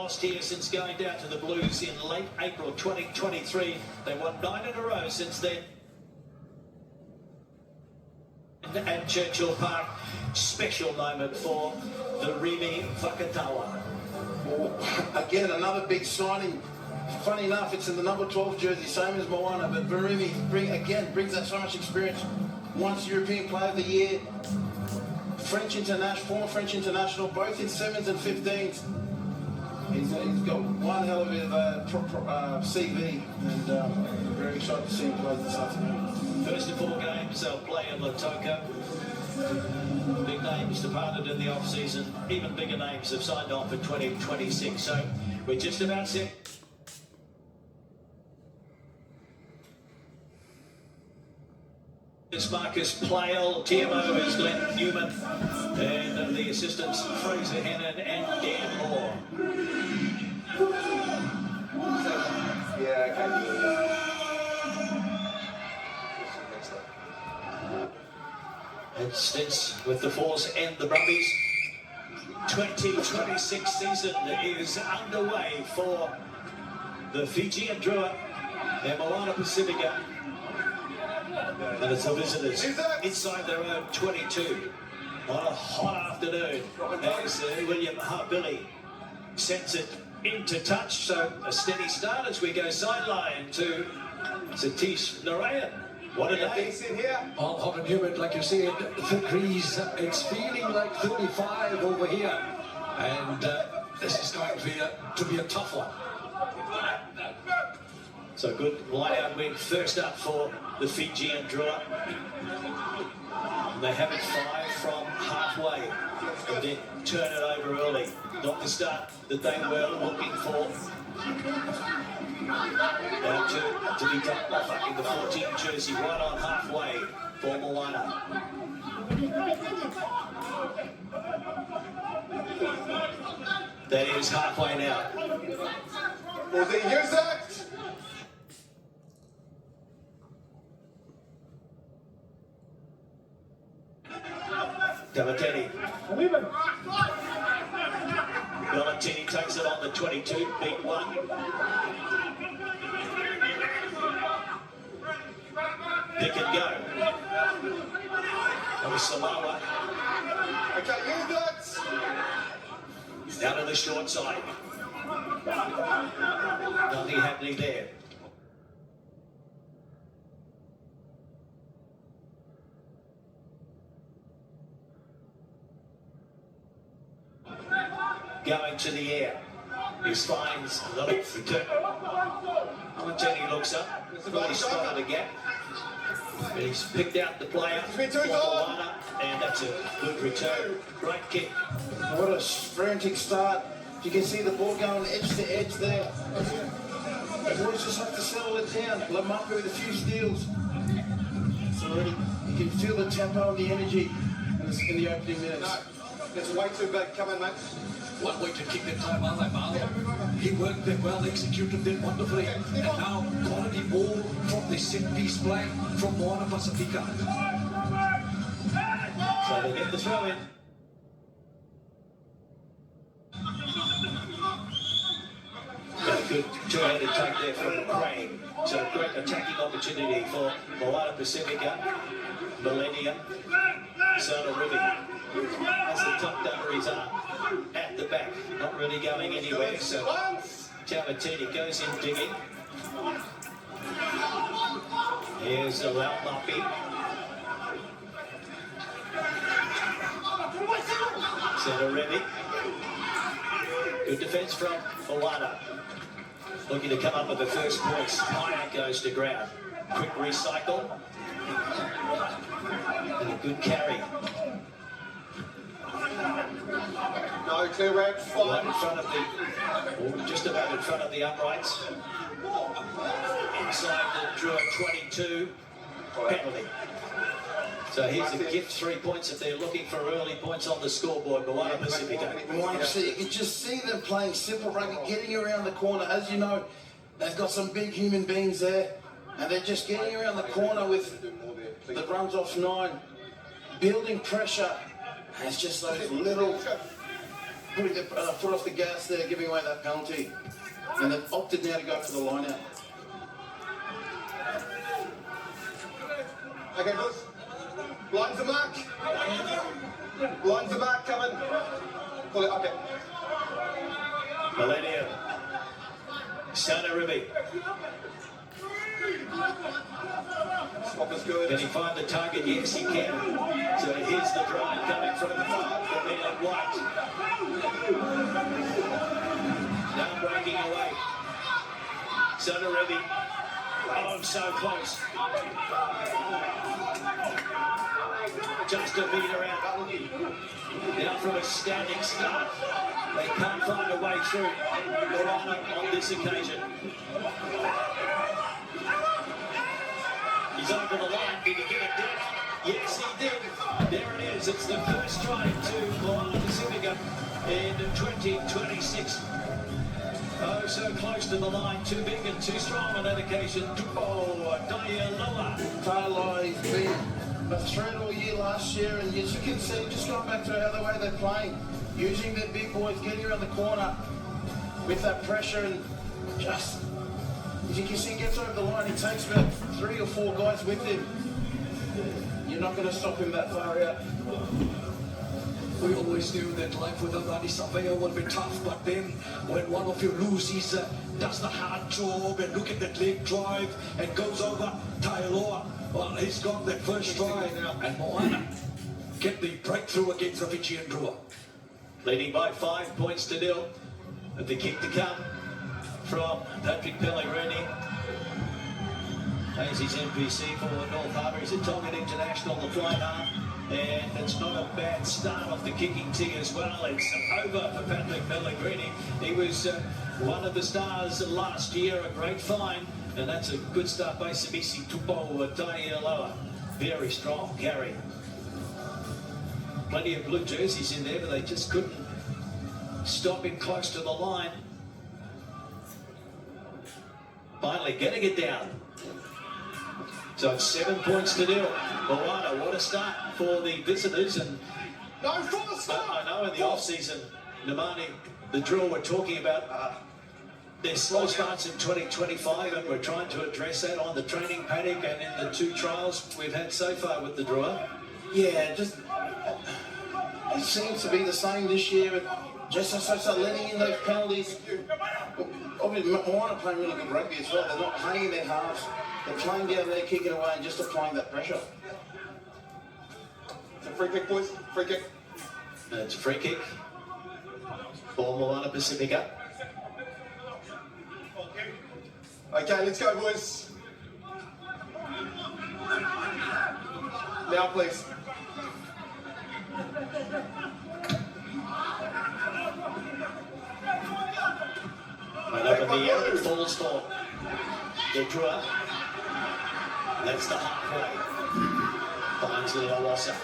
Last year since going down to the Blues in late April 2023. They won 9 in a row since then. And Churchill Park, special moment for the Remy Vakatawa. Well, again, another big signing. Funny enough, it's in the number 12 jersey, same as Moana, but Remy brings that so much experience. Once European Player of the Year, French international, former French international, both in 7s and 15s. He's got one hell of a CV, and very excited to see him play this afternoon. First of 4 games they'll play in Latoka. Big names departed in the off-season. Even bigger names have signed on for 2026. So we're just about set. It's Marcus Plale, TMO is Glenn Newman, and the assistants Fraser Hennon and Dan Moore. And stints with the Force and the Brumbies. 2026 season is underway for the Fijian Drua and Moana Pacifica. And it's the visitors inside their own 22 on a hot afternoon as William Harbilly sends it into touch. So a steady start as we go sideline to Satish Narayan. What a day. All hot and humid, like you said, degrees. It's feeling like 35 over here. And this is going to be a tough one. So good line-out win first up for the Fijian Drua. They have it 5 from halfway and then turn it over early. Not the start that they were looking for. Now to be done off in the 14 jersey right on halfway for Moana. That is halfway now. Will they use that? Gavatini. Valentini takes it on the 22, beat 1. Pick and go. That was Samoa. Okay, use that. Out of the short side. Nothing happening there. Going to the air. He finds the return. Valentini looks up. Really spotted a gap. But he's picked out the player for Moana, and that's a good return. Great kick. What a frantic start. You can see the ball going edge to edge there. The boys just have to settle it down. Lamapu with a few steals. It's already, you can feel the tempo and the energy in the opening minutes. No, it's way too big. Come in, mate. One way to kick the time out like Marlon. He worked it well, executed it wonderfully. And now quality ball from the set piece play from Moana Pacifica. So they get the throw in. Got a good two-handed take there from Crane. So great attacking opportunity for Moana Pacifica. Millennium. Sona Rivi has the top dungarees arm at the back, not really going anywhere. So Tamatini goes in digging. Here's a Lau Mapi. Sona Rivi. Good defence from Moana. Looking to come up with the first points. Paya goes to ground. Quick recycle. And a good carry. No, clear rank, Right in front of the, just about in front of the uprights. Inside the Drua 22, penalty. So here's the gift 3 points if they're looking for early points on the scoreboard. Moana Pacifica. Moana Pacifica, you can just see them playing simple rugby, getting around the corner. As you know, they've got some big human beings there, and they're just getting around the corner with the runs off 9, building pressure. And it's just those little putting their foot off the gas there, giving away that penalty. And they've opted now to go for the line out. Okay, boys. Lines the mark. Lines the mark, coming. Pull it, okay. Millennium. Sana Ribi. Swap is good. Can he find the target? Yes, he can. So here's the drive coming from the five. The men in white. Now breaking away. Sana Ribi. Oh, so close. Just a metre out. Now from a standing start. They can't find a way through. Moana on this occasion. He's over the line. Did he get it down? Yes, he did. There it is. It's the first try to Moana Pacifica in 2026. Oh, so close to the line. Too big and too strong on that occasion. Oh, Daialoa. Tailai, he's been a threat all year last year, and as you can see, just going back to how the way they're playing, using their big boys, getting around the corner with that pressure, and just, as you can see, gets over the line. He takes about 3 or 4 guys with him. You're not going to stop him that far out. We always knew that life with a bloody surveyor would be tough, but then when one of you loses, does the hard job and look at that leg drive and goes over Tailoa. Well, he's got that first try now, and Moana get the breakthrough against the Fijian Drua. Leading by 5 points to 0. But the kick to come from Patrick Pellegrini. Plays his NPC for North Harbour. He's a Tongan international, the flying half. And it's not a bad start off the kicking tee as well. It's over for Patrick Pellegrini. He was one of the stars last year, a great find. And that's a good start by Sabisi Tupo Taialoa. Very strong carry. Plenty of blue jerseys in there, but they just couldn't stop him close to the line. Finally getting it down. So it's 7 points to 0. Moana, what a start for the visitors. And No, full stop. I know in the off-season, Namani, the Drua were talking about their slow starts in 2025, and we're trying to address that on the training paddock and in the 2 trials we've had so far with the Drua. Yeah, just it seems to be the same this year. Just so letting in those penalties. Obviously, Moana playing really good rugby as well. They're not playing in their halves. They're playing down there, kicking away, and just applying that pressure. It's a free kick, boys. Free kick. It's a free kick for Moana Pacifica. Okay, let's go, boys. Now, please. Right up in the air, it falls for the Drua. That's the halfway. Finds Leolosa.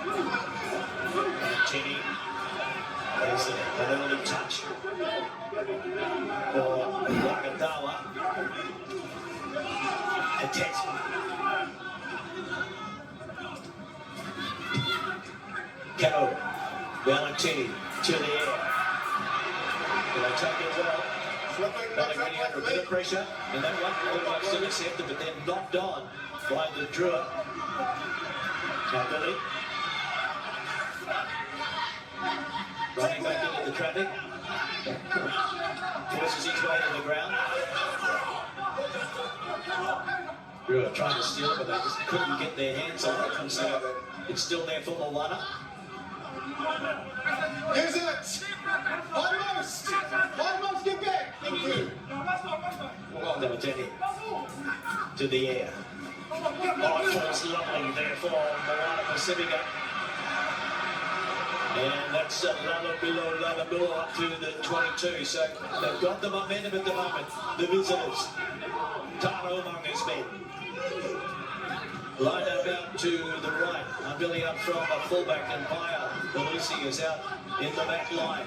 And Cheney. There's an early touch for Wakatawa. And Tet. Kao. Valentini to the air. Did I take it well? Pellegrini under a bit of pressure, and that one almost intercepted, but then knocked on by the Drua. Now Billy running back into the traffic, forces his way to the ground. Drua trying to steal it, but they just couldn't get their hands on it, and so it's still there for Moana. Use it! Almost! Almost, get back! Thank you! Damateni to the air. Oh, it falls lovely there for Moana Pacifica. And that's Lalabilo up to the 22. So they've got the momentum at the moment. The visitors. Tano Umanga's men. Line about to the right. Billy up from a fullback, and Paya Belusi is out in the back line.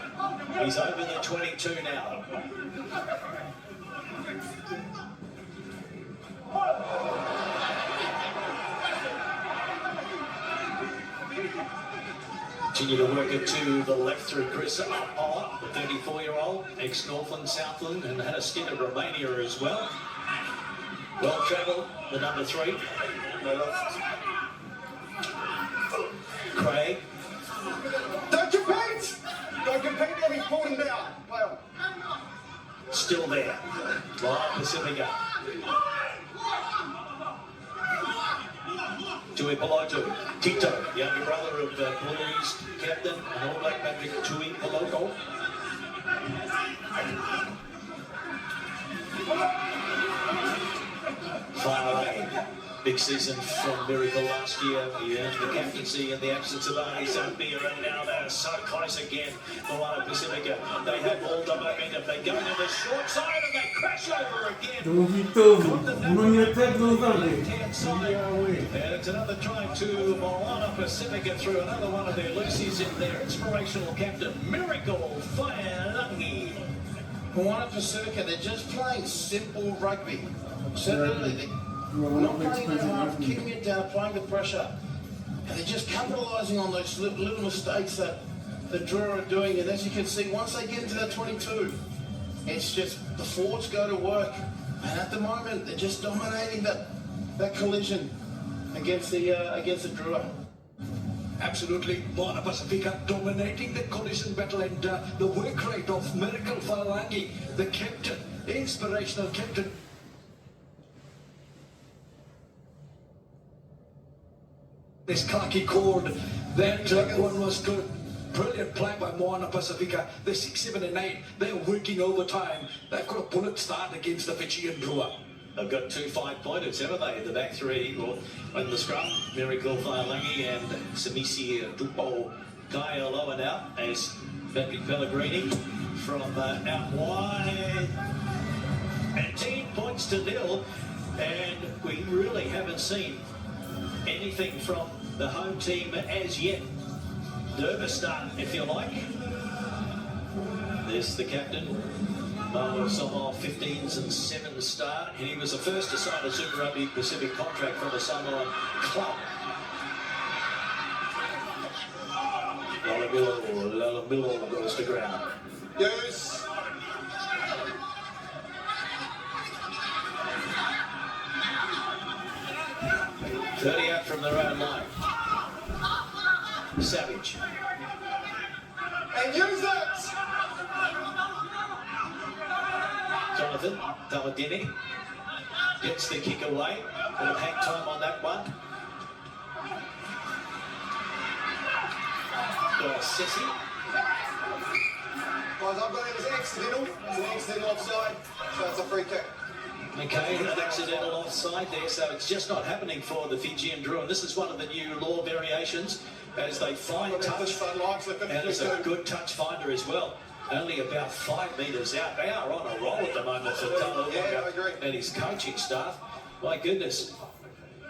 He's over the 22 now. Continue to work it to the left through Chris Moana, the 34-year-old, ex-Northland, Southland, and had a stint at Romania as well. Well travelled, the number 3. Craig. Don't compete! Don't compete, let me pull him down. Play on. Still there. Moana Pacifica. Tui Peloto. Tito, younger brother of Blues captain and All Black Patrick Tui Peloto. Far away. Big season from Miracle last year. He earned the captaincy in the absence of Arnie Zambia, and now they're so close again. Moana Pacifica, they have all the momentum. They go to the short side and they crash over again. And it's another try to Moana Pacifica through another one of their loosies in their inspirational captain, Miracle Whailangi. Moana Pacifica, they're just playing simple rugby. So they're not playing too hard, keeping it down, applying the pressure. And they're just capitalising on those little mistakes that the Drua are doing. And as you can see, once they get into that 22, it's just the forwards go to work. And at the moment, they're just dominating that collision against the Drua. Absolutely, Moana Pacifica dominating the collision battle, and the work rate of Miracle Whailangi, the captain, inspirational captain. This khaki cord, that one was good. Brilliant play by Moana Pacifica. They're 6, 7 and 8. They're working overtime. They've got a bullet start against the Fijian Drua. They've got 2 5-pointers, haven't they? The back 3 in the scrum. Miracle Whailangi and Samisi Dupo Kaialoa out as Patrick Pellegrini from out wide. And 10 points to 0. And we really haven't seen anything from the home team as yet. Nervous start, if you like. There's the captain, Mo Samoa, 15s and 7 start. And he was the first to sign a Super Rugby Pacific contract from the Samoan club. Lalamilo goes to ground. Yes. Out from their own line. Savage. And use it! Jonathan Tamadini gets the kick away. Bit of hang time on that one. Sissy. Guys, I've got it as accidental. It's an accidental offside, so it's a free kick. Okay, an accidental offside there, so it's just not happening for the Fijian Drua. And this is one of the new law variations as they find touch. And it's a good touch finder as well. Only about 5 metres out. They are on a roll at the moment for Tano and his coaching staff. My goodness.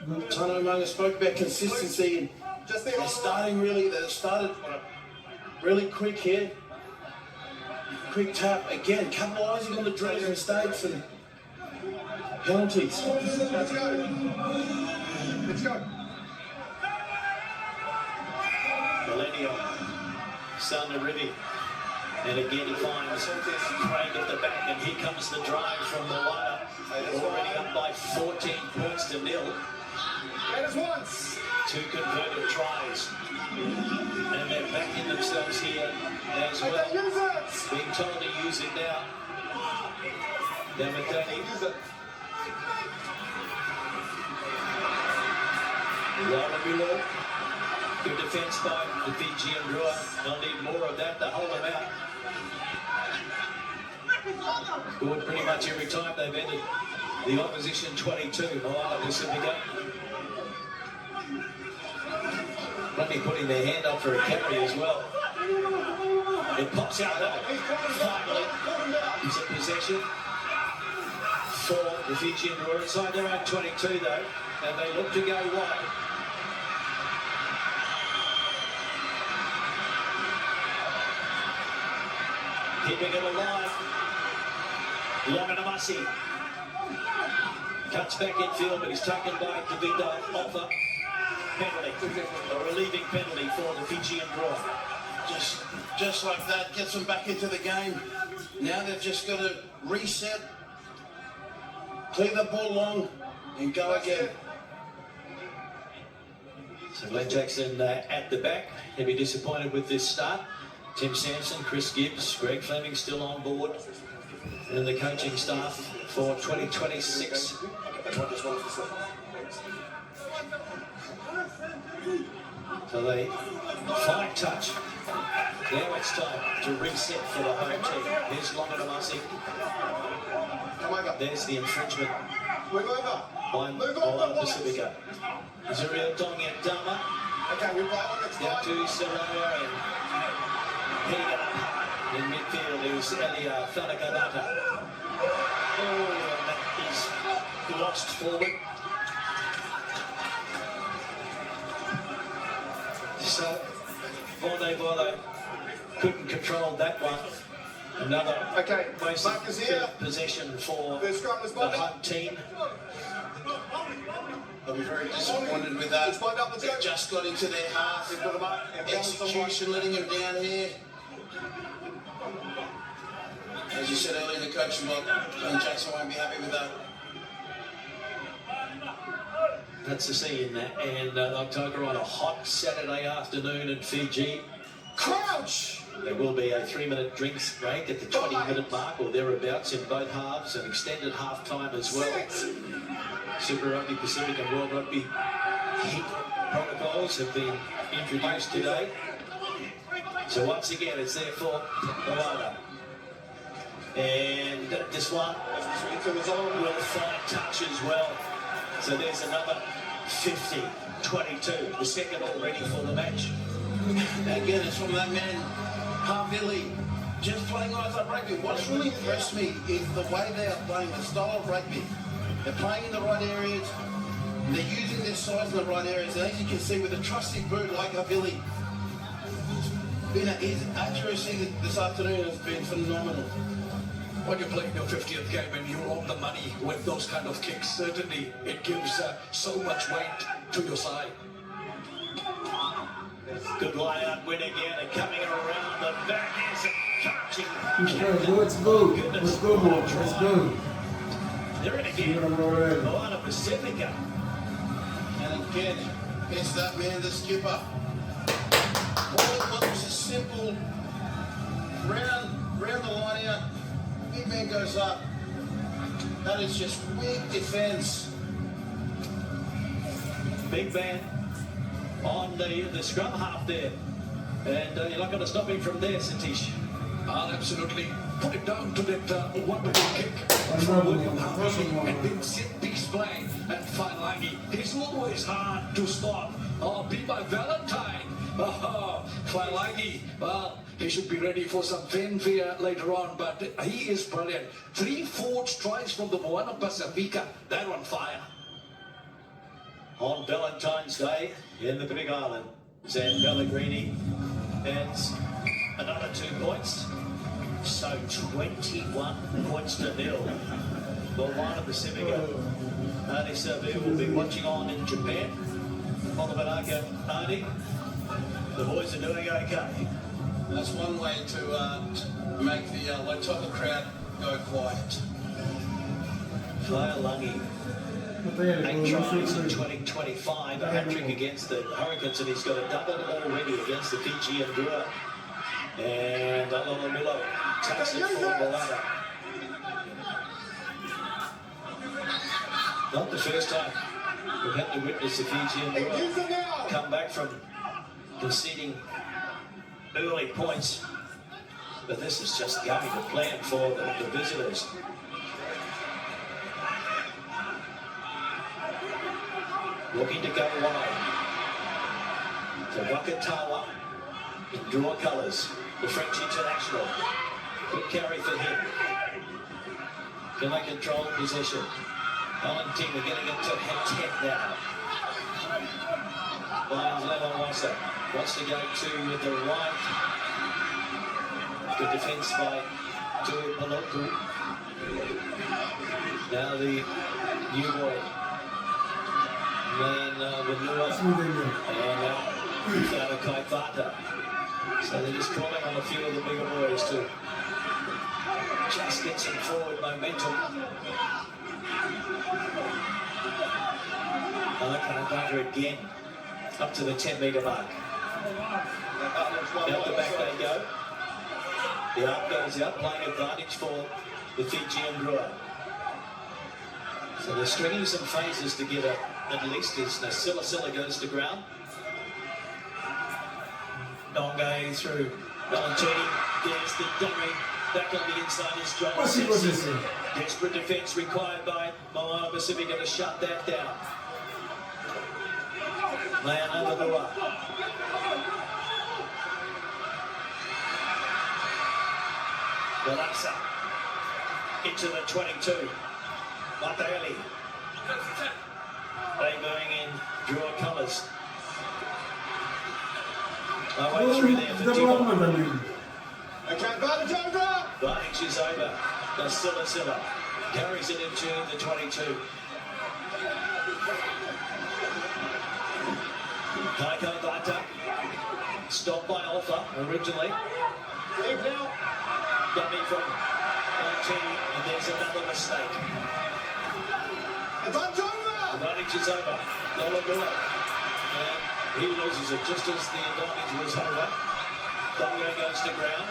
Tano Manga spoke about consistency, and they're started really quick here. Quick tap again, capitalising on the Drua's mistakes and penalties. Let's go. Let's go. Millennium, Sanarivi. And again he finds Craig at the back, and here comes the drive from Moana. Already up by 14 points to 0. That is once. 2 converted tries. And they're backing themselves here as well. Use it. Being told to use it now. Damakani. Use it. Laramilo. Good defence by the Fijian Drua. They'll need more of that to hold them out. Scored pretty much every time they've entered the opposition 22. Moana Pacifica. Plenty putting their hand up for a carry as well. It pops out though. Finally, it's a possession for the Fijian Drua inside their own 22 though, and they look to go wide. Keeping it alive. Longanamasi cuts back infield, but he's taken by Davido Alpha. penalty, a relieving penalty for the Fijian Drua. Just like that, gets them back into the game. Now they've just got to reset, clear the ball long, and go again. So Glenn Jackson at the back. He'll be disappointed with this start. Tim Sampson, Chris Gibbs, Greg Fleming still on board. And the coaching staff for 2026. So they fine touch. Now it's time to reset for the home team. Here's Longanamasi. Come over. There's the infringement Move over. by Moana Pacifica. Zuriel Dongia Dama Okay, we play on next down time. to Serrano and hitting it up hard. In midfield is Elia Thanakarata. Oh, and that is lost forward. So, Vole couldn't control that one. Another Okay, waste Mark is here. of possession for The scrum is the lined home up. team. I'll be very disappointed with that. It's lined up, let's They've go. just got into their half. They've got them up and down Execution letting him down here. As you said earlier in the coaching block, Jackson won't be happy with that. That's the scene in October on a hot Saturday afternoon in Fiji. Crouch! There will be a 3-minute drinks break at the 20-minute mark or thereabouts in both halves, an extended half-time as well. Super Rugby Pacific and World Rugby heat protocols have been introduced today. So once again, it's there for Moana. And this one will find touch as well. So there's another 50-22, the second already for the match. Again, it's from that man, Havili, just playing like rugby. What's really impressed me is the way they are playing, the style of rugby. They're playing in the right areas, they're using their size in the right areas, and as you can see with a trusty boot like Havili, his accuracy this afternoon has been phenomenal. When you're playing your 50th game and you're on the money with those kind of kicks, certainly it gives so much weight to your side. Good line out win again and coming around the back is catching. Let's go. Let's go, boys. Let's go. They're in again. Moana Pacifica. And again, it's that man, the skipper. All it was a simple round the line out. Big man goes up. That is just weak defense. Big man on the scrum half there. And you're not going to stop him from there, Satish. I'll absolutely put it down to that wonderful kick from William Harvey and then set piece play and Failangi. He's always hard to stop. Oh, be my Valentine. Oh, Failangi. Well, he should be ready for some fanfare later on, but he is brilliant. 3 forged tries from the Moana Pacifica. They're on fire. On Valentine's Day in the Big Island, Zan Pellegrini adds another 2 points. So 21 points to nil. Moana Pacifica. Arnie Savu will be watching on in Japan. Olamanaka, Arnie, the boys are doing okay. That's one way to make the Waitoka crowd go quiet. Failangi, 8 tries in 2025, a hat-trick against the Hurricanes, and he's got a double already against the Fijian Drua. And Alonamilo takes it for Moana. Not the first time we've had to witness the Fijian Drua come back from conceding early points, but this is just going to plan for the visitors. Looking to go wide. To Wakatawa in Drua colours, the French international. Good carry for him. Can they control possession? Alan team are getting it to 10 now. Lions Lewawasa wants to go to the right. Good defence by Tui Paloku. Now the new boy. then That's Drua, what they do. and now Kaivata. So they're just calling on a few of the bigger boys to just get some forward momentum. Kaivata again, up to the 10-metre mark. Out the back they go. The arm goes out, playing advantage for the Fijian Drua. So they're stringing some phases together, at least, as Silla goes to ground. Nongai through Valentini, there's the dummy, back on the inside is John. What's he saying? Desperate defence required by Moana Pacifica to shut that down. Moana Drua. Galasa into the 22. Mataeli. They going in Drua colours. Way through there for Timo. Okay, advantage over. Advantage is over. That's Silla. Carries it into the 22. Taiko Vata. Stopped by Alpha originally. Leave now. Dummy from Valentini, and there's another mistake. Advantage over. Advantage is over. Lola. And he loses it just as the advantage was over. Dongo goes to ground.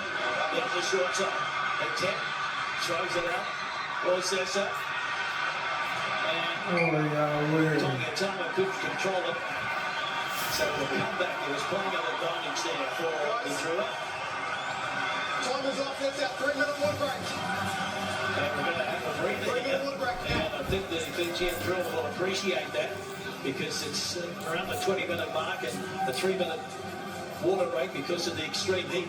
There's the short side. Attempt. Throws it out. Processor. And Tonga couldn't control it. So the comeback, there was plenty of advantage there for the Drua. Time is up. That's out. 3-minute water break. And we're going to have a breather here. 3-minute water break. And I think the Fijian Drua will appreciate that, because it's around the 20-minute mark and the 3-minute water break because of the extreme heat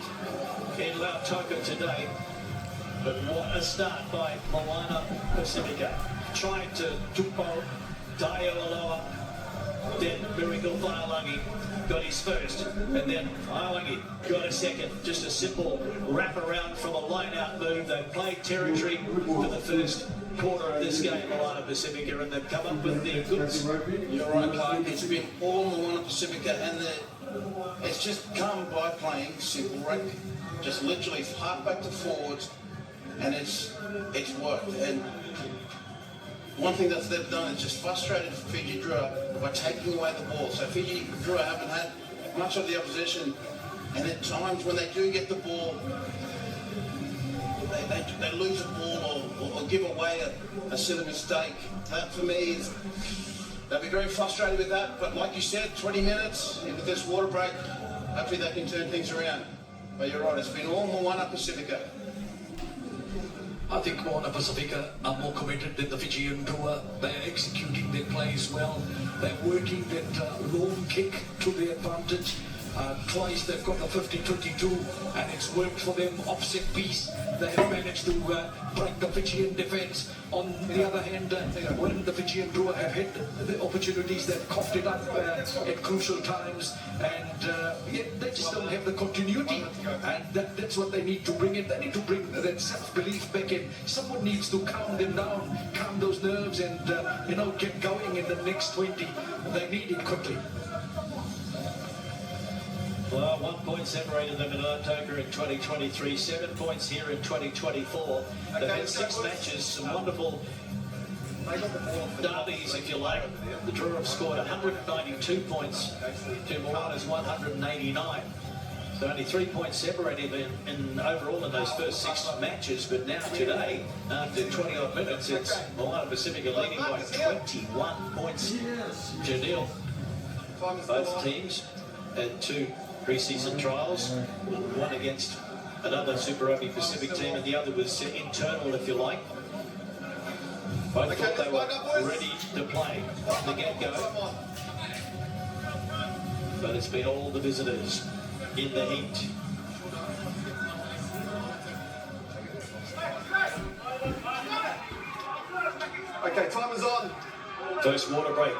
in Lautoko today. But what a start by Moana Pacifica. Tried to tupo, Taio Aloha, then Miracle Whailangi got his first, and then Whailangi got a second. Just a simple wrap-around from a line-out move. They played territory for the first quarter of this game, Moana Pacifica, and they've come up with their goods. You're right, Clark. It's been all Moana Pacifica, and it's just come by playing simple rugby. Just literally half back to forwards, and it's worked. And one thing that they've done is just frustrated Fiji Drua by taking away the ball. So Fiji Drua haven't had much of the opposition, and at times when they do get the ball, they lose a ball or give away a silly mistake. That for me is, they'll be very frustrated with that. But like you said, 20 minutes into this water break, hopefully they can turn things around. But you're right, it's been all Moana Pacifica. I think Moana Pacifica are more committed than the Fijian Drua. They're executing their plays well. They're working that long kick to their advantage. Twice they've got the 50-22 and it's worked for them. Offset piece, they have managed to break the Fijian defence. On the other hand, when the Fijian Drua have had the opportunities, they've coughed it up at crucial times, and yet they just don't have the continuity, and that's what they need to bring in. They need to bring that self-belief back in. Someone needs to calm them down, calm those nerves, and get going in the next 20. They need it quickly. Well, 1 point separated them in Lautoko in 2023, 7 points here in 2024. They've had 6 matches, some wonderful derbies, if you like. The Drua have scored 192 points to Moana's 189. So only 3 points separated in overall in those first 6 matches. But now today, after 20 odd minutes, it's Moana Pacifica leading by 21 points to nil. Both teams had 2 pre-season trials, one against another Super Rugby Pacific team and the other was internal, if you like. Both thought they were ready to play from the get-go, but it's been all the visitors in the heat. Okay, time is on. First water break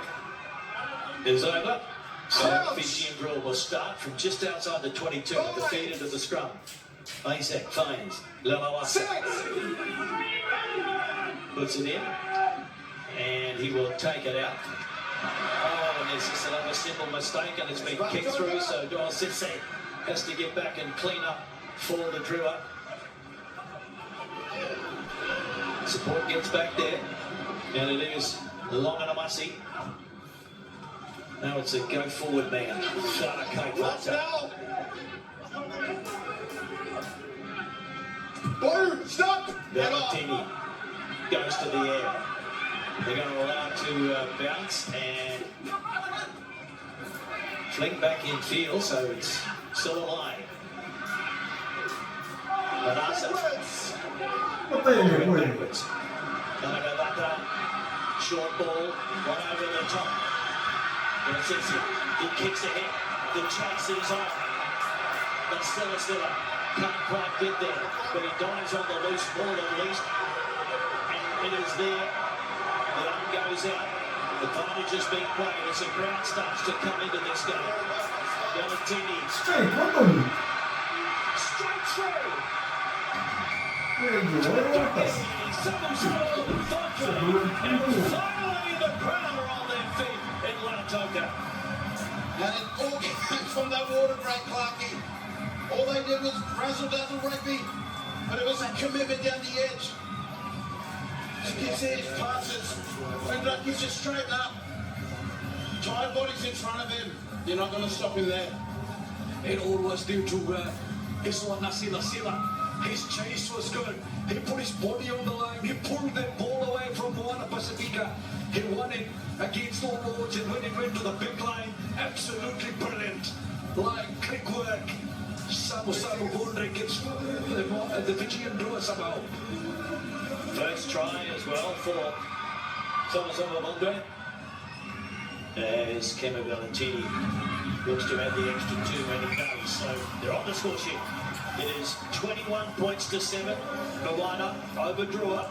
is over. So Fijian Drua will start from just outside the 22 at the feet into the scrum. Isaac finds Lamawasa. Puts it in. And he will take it out. Oh, and there's just another simple mistake, and it's been kicked through, so Drua has to get back and clean up for the Drua. Support gets back there, and it is long and a mussy. Now it's a go forward man. Blue, stop! Valentini goes to the air. They're going to allow it to bounce and fling back in field, so it's still alive. Manasa. Backwards. Short ball, one over the top. He kicks ahead. The chase is on. But Stella can't quite get there, but he dives on the loose ball at least. And it is there. The arm goes out. The advantage has been played as the crowd starts to come into this game. Valentini. Straight, what are you? Straight through. Finally the crowd are on their feet in Lanatoka. And it all came from that water break, Clarkie. All they did was razzle-dazzle rugby, but it was that commitment down the edge. He says passes, Fendrak gives you straighten up. Tired body's in front of him. You're not going to stop him there. It all was due to Isla Sila. His chase was good. He put his body on the line. He pulled that ball away from Moana, Pacifica. He won it against all odds, and when he went to the big line, absolutely brilliant. Like click work. Samu Bondre gets the Fijian Drua somehow. First try as well for Samu Bondre. As Kemo Valentini looks to add the extra 2 when he does. So they're on the score sheet. It is 21 points to 7. Moana over Drua.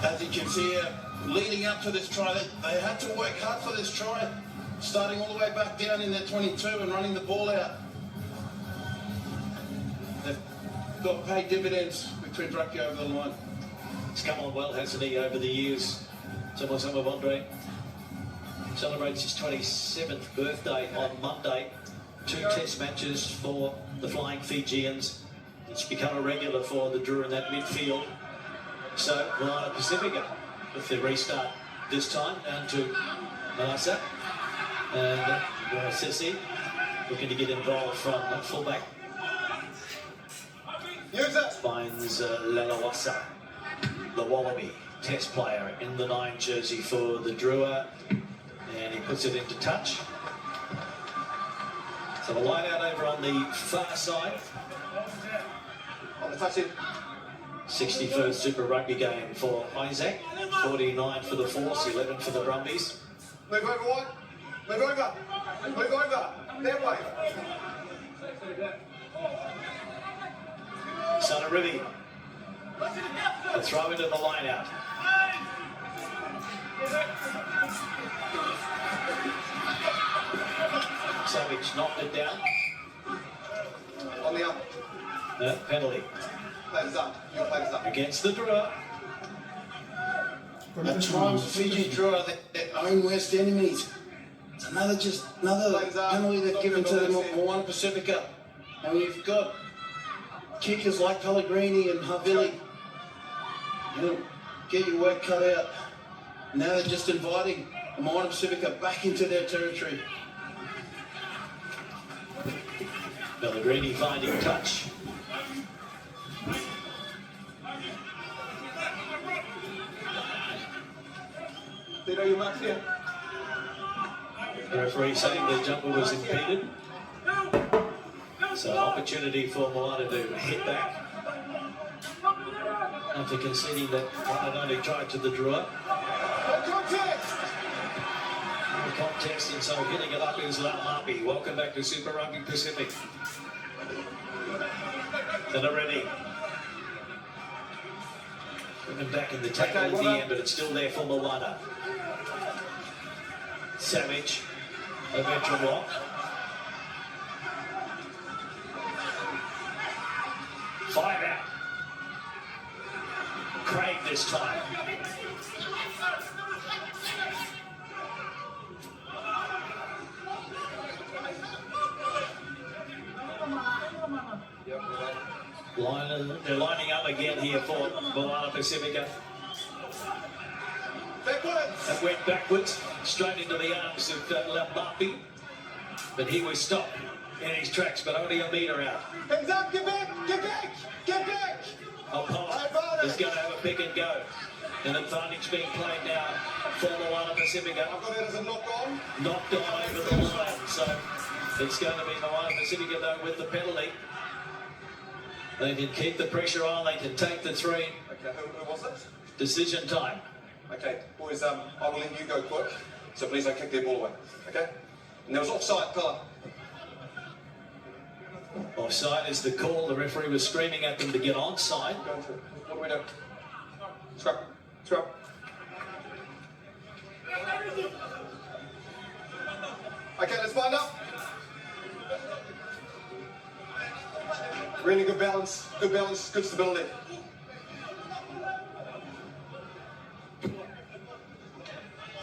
As you can see here, leading up to this try, they had to work hard for this try, starting all the way back down in their 22 and running the ball out. They've got paid dividends with Drua over the line. It's come on well, hasn't he, over the years? Samu Bondre celebrates his 27th birthday on Monday. 2 test matches for the Flying Fijians. It's become a regular for the Drua in that midfield. So, Moana Pacifica with the restart this time, down to Manasa. And Sissi looking to get involved from fullback. Finds Lalawasa, the Wallaby test player in the 9 jersey for the Drua. And he puts it into touch. So a line out over on the far side. On the touch in. 61st Super Rugby game for Isaac. 49 for the Force, 11 for the Brumbies. Move over wide. Move over. Move over. That way. Sonarivi. The throw into the line out. Savage knocked it down. On the up. Penalty Players up. Your players up. against the Drua. At times, Fiji Drua their own worst enemies. It's another penalty they've given to the Moana Pacifica. And you've got kickers like Pellegrini and Havili. Get your work cut out. Now they're just inviting Moana Pacifica back into their territory. Pellegrini finding touch. Dino, your marks here. The referee saying the jumper was impeded. So opportunity for Moana to hit back. After conceding that one and only try to the Drua. Contest, and so hitting it up is Laumapi. Welcome back to Super Rugby Pacific. Then already. Coming back in the tackle at the end, but it's still there for Moana. Savage, a veteran lock. Five out. Craig this time. They're lining up again here for Moana Pacifica. Backwards. And went backwards, straight into the arms of Lambapi. But he was stopped in his tracks, but only a metre out. Hands up, get back, get back, get back. Apollo is going to have a pick and go. An advantage being played now for Moana Pacifica. I've got that as a knock on. Knocked on over the line, so it's going to be Moana Pacifica though with the penalty. They can keep the pressure on, they can take the three. Okay, who was it? Decision time. Okay, boys, I will let you go quick, so please don't kick their ball away, okay? And there was offside, fella. Offside is the call. The referee was screaming at them to get onside. Going through. What do we do? Scrap, scrap. Okay, let's wind up. Really good balance, good stability.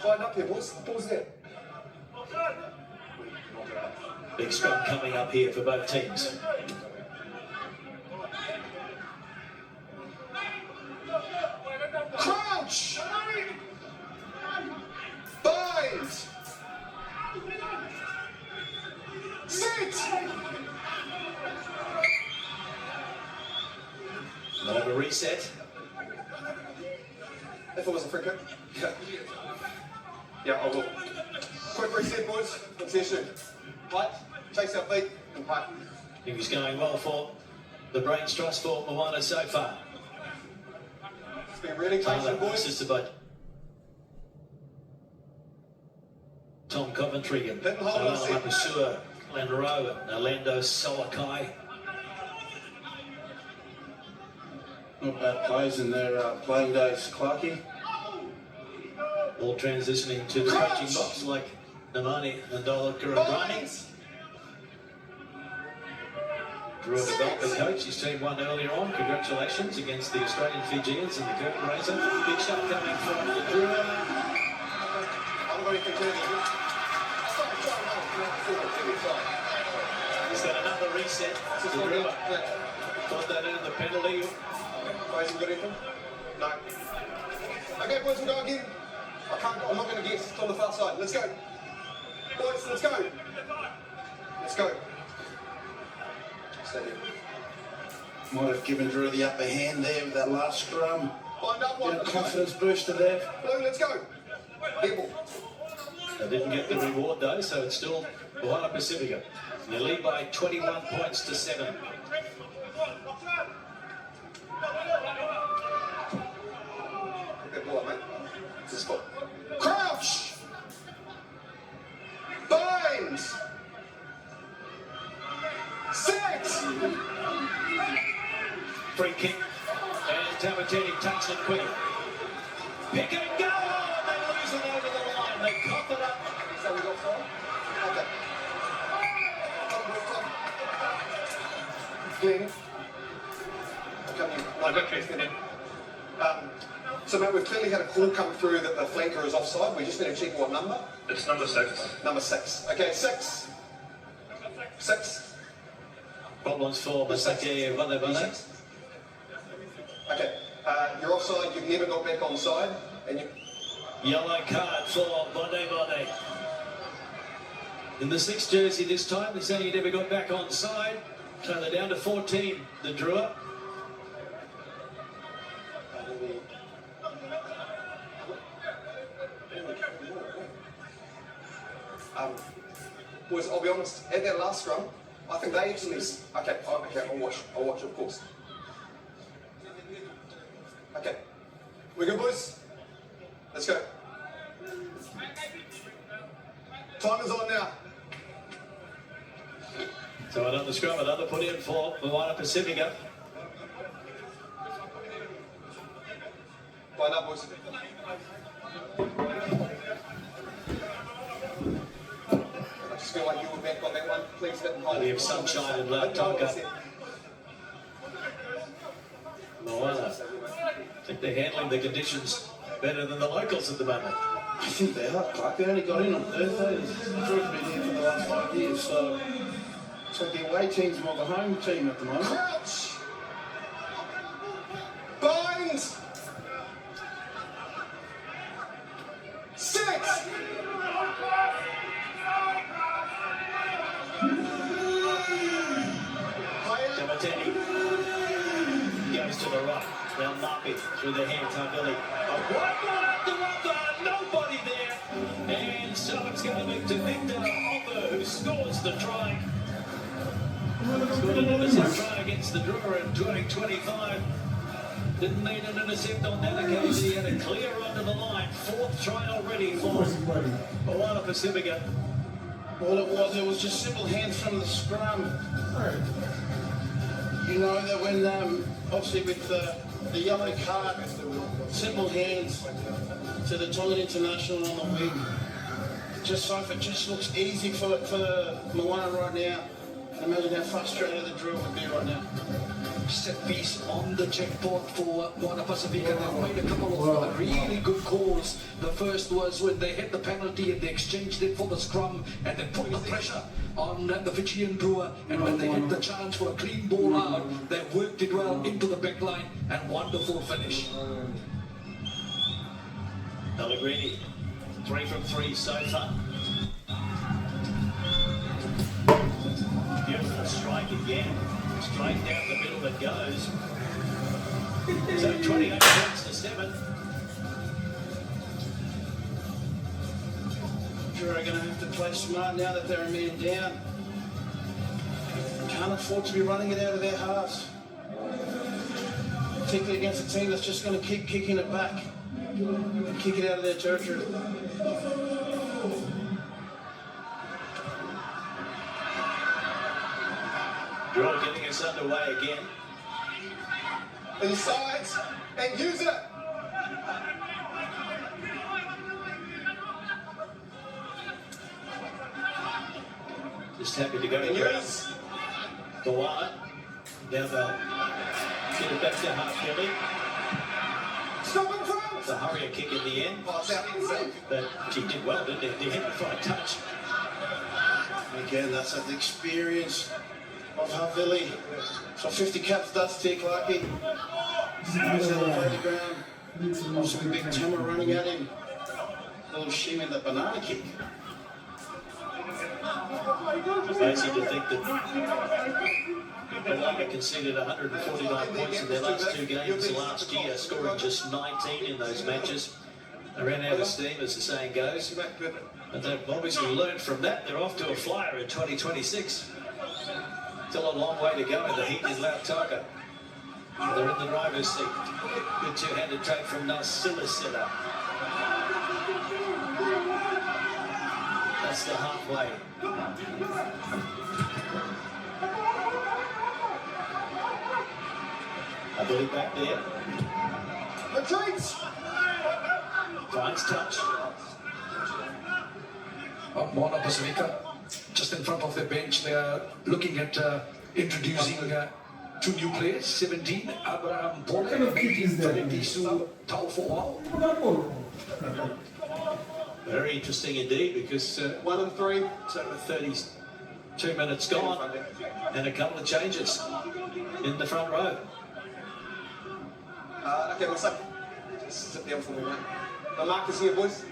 Wind up here, boys. The ball's there. Big scrum coming up here for both teams. Crouch! Bind! Sit! We'll have a reset. If it was a free kick. Yeah, I will. Quick reset, boys. Let's see you soon. Height, chase our feet, and height. I think it's going well for the brains trust for Moana so far. It's been really patient, boys. Assisted by Tom Coventry and Hit and hold on, Alana Mapusua, Landero and Orlando Soakai. Not bad plays in their playing days, Clarkie. All transitioning to the coaching box like Namani Nandola Kurandrani. Drua development coach. His team won earlier on. Congratulations against the Australian Fijians and the curtain raiser. Big shot coming from the Drua. I'm going to continue. He's got another reset. The Drua. Thought that in the penalty. Guys, you got anything? No. Okay, boys, we'll go again. I'm not going to guess. It's on the far side. Let's go. Boys, let's go. Let's go. Stay here. Might have given Drew the upper hand there with that last scrum. Wind up, one. Bit of confidence booster there. Blue, let's go. People. They didn't get the reward though, so it's still Moana Pacifica. They lead by 21 points to 7. Good ball, mate. It's a spot. Crouch! Bind! Sit! Free kick. And Tamatini tucks it quick. Pick and go! They lose it over the line. They cough it up. So we got 4? Okay. Glenn. I've got Chris. So, mate, we've clearly had a call come through that the flanker is offside. We just need to check what number. It's number 6. Number 6. Okay, 6. 6. Problems for Masaki Vale. Okay, you're offside. You've never got back on side, and you. Yellow card for Bode. In the 6th jersey this time, they say he never got back on side. So they're down to 14, the Drua. Boys, I'll be honest. At that last scrum, I think they actually. Okay, I'll watch, of course. Okay, we good, boys? Let's go. Time is on now. So another scrum, another put in for Moana Pacifica. Line up, boys. I just feel like you were back on that one. Please hit and hold. We have sunshine and Tonga. Moana think they're handling the conditions better than the locals at the moment. I think they are, Clark. They only got in on Thursday. Drua's been here for the last 5 years, so it's like the away team's more the home team at the moment. Crouch! Bind! 6! Tamateni goes to the right. Now Mapi through the hands on Billy. One after other, nobody there. And so it's going to be to Victor Hopper, who scores the try. Scored an innocent try against the Drua in 2025. Didn't need an intercept on that occasion. He had a clear run to the line. Fourth try already for Moana Pacifica. All it was just simple hands from the scrum. You know that when, obviously with the yellow card, simple hands to the Tongan International on the wing. Just so if it just looks easy for Moana right now, imagine how frustrated the Drua would be right now. Set piece on the checkpoint for Moana Pacifica. They've made a couple of really good calls. The first was when they hit the penalty and they exchanged it for the scrum and they put the pressure on the Fijian Drua, and when they hit the chance for a clean ball out, they worked it well into the back line and wonderful finish. Pellegrini, 3 from 3 so far. Beautiful strike again. Straight down the middle it goes. So 28 points to 7. Drua are going to have to play smart now that they're a man down. Can't afford to be running it out of their halves. Particularly against a team that's just going to keep kicking it back and kick it out of their territory. Drua getting us underway again. Inside and use it! Just happy to go to And ground. use! Moana. Now they'll get it back to half Billy. Stop in front! It's a hurrier kick in the end. Pass out inside. But he did well, didn't he? He hit it for a touch. Again, that's the experience of Havili. So 50 caps, that's T. Clarkie. He's on the playground. Also big Tama running at him. Little shimmy in the banana kick. Amazing to think that Moana conceded 149 points in their last 2 games last year, scoring just 19 in those matches. They ran out of steam, as the saying goes. But they've obviously learned from that. They're off to a flyer in 2026. Still a long way to go in the heat in Lautaka. They're in the driver's seat. Good two-handed trade from Nasilisita. That's the halfway. I believe back there. Retreats! Finds touch. Moana Pacifica, just in front of the bench, they are looking at introducing 2 new players, 17, Abraham Pole and Frederisu Taufo. Very interesting indeed, because 1 and 3. it's over 32 minutes gone, and a couple of changes in the front row. Okay, what's up? Just sit down for me, mate. The markers here, boys.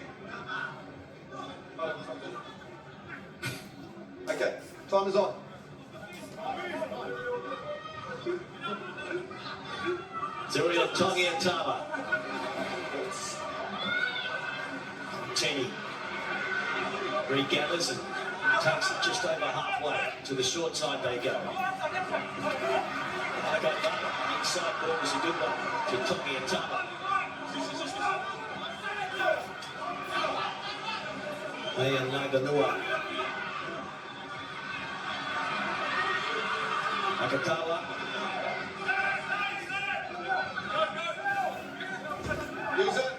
Okay, time is on. Zuria Tongiatama. Tenny regathers and takes it just over halfway. To the short side they go. Inside ball was a good one to Tongiatama. Ayan Naganua. Akatawa. Use it.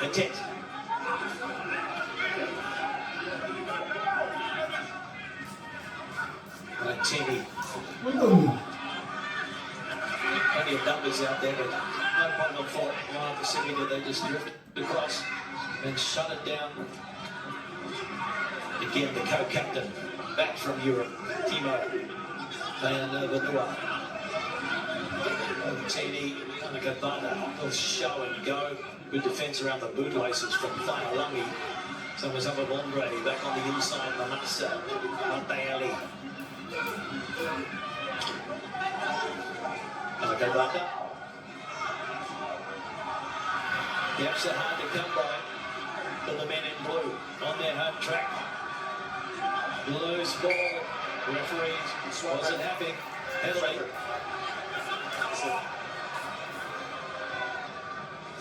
Intent. Tenny. plenty of numbers out there, but no problem for Moana Pacifica. They just drifted across and shut it down. Again, the co-captain back from Europe, Timo and Drua. Tini, Nakabana will show and go. Good defence around the bootlaces from Whanalangi. So was up with Andre back on the inside, Manasa, Monteali. Nakabana. The ups are hard to come by for the men in blue on their home track. Loose ball. Referees wasn't happy. Penalty.